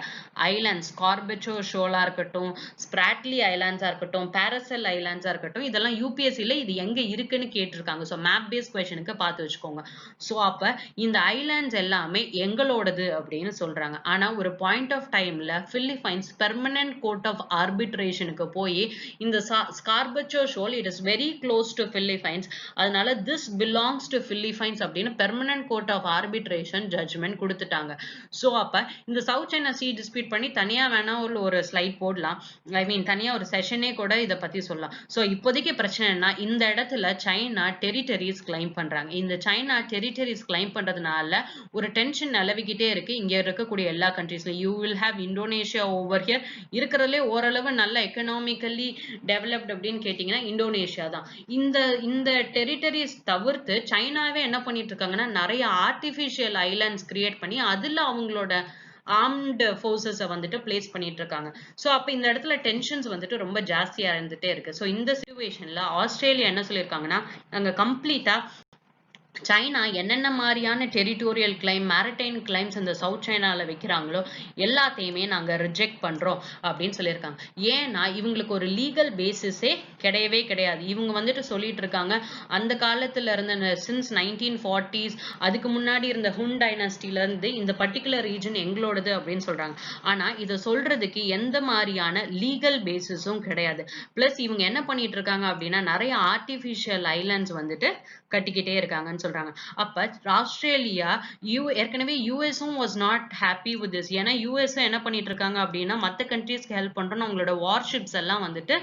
ஐலாண்ட்ஸ், கார்பெச்சோ ஷோலா இருக்கட்டும், ஸ்பிராட்லி ஐலாண்ட்ஸா இருக்கட்டும், பாரசல் ஐலாண்ட்ஸா இருக்கட்டும், இதெல்லாம் யூபிஎஸ்சில இது எங்க இருக்குன்னு கேட்டிருக்காங்க. ஸோ மேப் பேஸ் கொஸ்டினுக்கு பார்த்து வச்சுக்கோங்க. ஸோ அப்ப இந்த ஐலாண்ட்ஸ் எல்லாமே எங்களோடது அப்படின்னு சொல்றாங்க. ஆனா ஒரு பாயிண்ட் ஆஃப் டைம்ல பிலிப்பைன்ஸ் பெர்மனன்ட் கோர்ட் ஆஃப் ஆர்பிட்ரேஷனுக்கு போய் இந்த Scarborough shoal it is very close to Philippines, அதனால திஸ் பிலாங்ஸ் டு பிலிப்பைன்ஸ் அப்படின்னு permanent court of arbitration judgment கொடுத்துட்டாங்க. ஸோ அப்ப இந்த சவுத் சைனா சி டிஸ்பியூட் பண்ணி தனியா வேணா ஒரு ஸ்லைட் போடலாம், ஐ மீன் தனியா ஒரு செஷனே கூட இதை பத்தி சொல்லலாம். ஸோ இப்போதைக்கு பிரச்சனைனா இந்த இடத்துல சைனா டெரிட்டரிஸ் கிளைம் பண்றாங்க. இந்த சைனா டெரிட்டரிஸ் கிளைம் பண்றதுனால ஒரு டென்ஷன் நிலவிக்கிட்டே இருக்கு இங்க இருக்கக்கூடிய எல்லா கண்ட்ரீஸ்ல. You will have Indonesia over here. இருக்கிறதுலே ஓரளவு நல்ல எக்கனாமிக்கலி டெவலப்ட் அப்படின்னு கேட்டீங்கன்னா இந்தோனேஷியா தான். இந்த டெரிட்டரிஸ் தவிர்த்து சைனாவே என்ன பண்ணிட்டு இருக்காங்கன்னா, நிறைய ஆர்டிபிஷியல் ஐலாண்ட்ஸ் கிரியேட் பண்ணி அதுல அவங்களோட ஆர்ம்டு ஃபோர்ஸஸை வந்துட்டு பிளேஸ் பண்ணிட்டு இருக்காங்க. ஸோ அப்போ இந்த இடத்துல டென்ஷன்ஸ் வந்துட்டு ரொம்ப ஜாஸ்தியா இருந்துட்டே இருக்கு. ஸோ இந்த சிச்சுவேஷன்ல ஆஸ்திரேலியா என்ன சொல்லியிருக்காங்கன்னா, நாங்க கம்ப்ளீட்டா சைனா என்னென்ன மாதிரியான டெரிட்டோரியல் கிளைம், மேரிடைம் கிளைம்ஸ் இந்த சவுத் சைனால வைக்கிறாங்களோ எல்லாத்தையுமே நாங்க ரிஜெக்ட் பண்றோம் அப்படின்னு சொல்லியிருக்காங்க. ஏன்னா இவங்களுக்கு ஒரு லீகல் பேசிஸே கிடையவே கிடையாது. இவங்க வந்துட்டு சொல்லிட்டு இருக்காங்க, அந்த காலத்துல இருந்த சின்ஸ் 1940s அதுக்கு முன்னாடி இருந்த ஹுன் டைனாஸ்டில இருந்து இந்த பர்டிகுலர் ரீஜன் எங்களோடது அப்படின்னு சொல்றாங்க. ஆனா இதை சொல்றதுக்கு எந்த மாதிரியான லீகல் பேசிஸும் கிடையாது. பிளஸ் இவங்க என்ன பண்ணிட்டு இருக்காங்க அப்படின்னா, நிறைய ஆர்டிபிஷியல் ஐலாண்ட்ஸ் வந்துட்டு கட்டிக்கிட்டே இருக்காங்கன்னு சொல்றாங்க. அப்ப ஆஸ்திரேலியா ஏற்கனவே யூஎஸும் was not happy with this. ஏன்னா யூஎஸ் என்ன பண்ணிட்டு இருக்காங்க அப்படின்னா, மற்ற கண்ட்ரீஸ்க்கு ஹெல்ப் பண்றோம், அவங்களோட வார்ஷிப்ஸ் எல்லாம் வந்துட்டு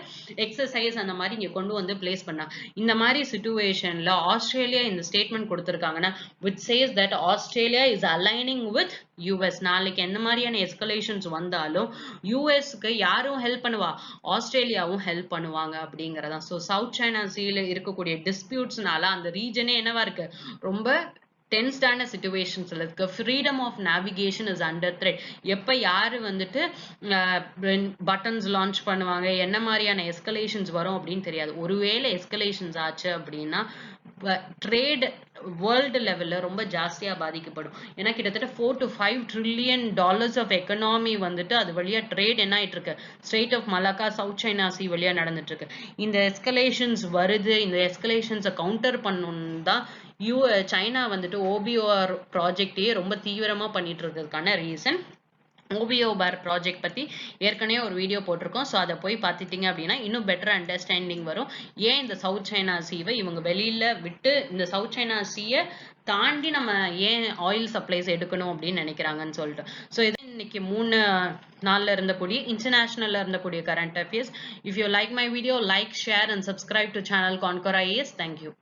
எக்ஸசைஸ் அந்த மாதிரி இங்க கொண்டு வந்து பிளேஸ் பண்ணாங்க. இந்த மாதிரி சிச்சுவேஷன்ல ஆஸ்திரேலியா இந்த statement கொடுத்திருக்காங்கன்னா, which says that Australia is aligning with US. நாளைக்கு என்ன மாதிரியான எஸ்கலேஷன்ஸ் வந்தாலும் யூஎஸ்க்கு யாரும் ஹெல்ப் பண்ணுவா, ஆஸ்திரேலியாவும் ஹெல்ப் பண்ணுவாங்க அப்படிங்கறதான். ஸோ சவுத் சைனா சீல இருக்கக்கூடிய டிஸ்பியூட்ஸ்னால அந்த ரீஜனே என்னவா இருக்கு, ரொம்ப டென்ஸ்டான சிச்சுவேஷன்ஸ்ல இருக்கு. Freedom of navigation is under threat. எப்ப யாரு வந்துட்டு பட்டன்ஸ் லான்ச் பண்ணுவாங்க, என்ன மாதிரியான எஸ்கலேஷன்ஸ் வரும் அப்படின்னு தெரியாது. ஒருவேளை எஸ்கலேஷன்ஸ் ஆச்சு அப்படின்னா ட்ரேட் வேர்ல்டு லெவல்ல ரொம்ப ஜாஸ்தியா பாதிக்கப்படும். ஏன்னா கிட்டத்தட்ட $4 to 5 trillion ஆஃப் எக்கனாமி வந்துட்டு அது வழியா ட்ரேட் என்ன ஆயிட்டு இருக்கு, strait of Malacca, South China Sea வழியா நடந்துட்டு இருக்கு. இந்த எஸ்கலேஷன்ஸ் வருது, இந்த எஸ்கலேஷன்ஸை கவுண்டர் பண்ணணும் தான் சைனா வந்துட்டு ஓபிஓஆர் ப்ராஜெக்டையே ரொம்ப தீவிரமா பண்ணிட்டு இருக்கிறதுக்கான ரீசன். OBOR ப்ராஜெக்ட் பத்தி ஏற்கனவே ஒரு வீடியோ போட்டிருக்கோம். ஸோ அதை போய் பார்த்துட்டீங்க அப்படின்னா இன்னும் பெட்டர் அண்டர்ஸ்டாண்டிங் வரும். ஏன் இந்த சவுத் சைனா சீவை இவங்க வெளியில விட்டு இந்த சவுத் சைனா சீயை தாண்டி நம்ம ஏன் ஆயில் சப்ளைஸ் எடுக்கணும் அப்படின்னு நினைக்கிறாங்கன்னு சொல்லிட்டு. ஸோ இது இன்னைக்கு 3 நாள்ல இருந்தக்கூடிய இன்டர்நேஷனல்ல இருந்தக்கூடிய current affairs. If you like my video, like, share and subscribe to channel Conquer IAS. Thank you.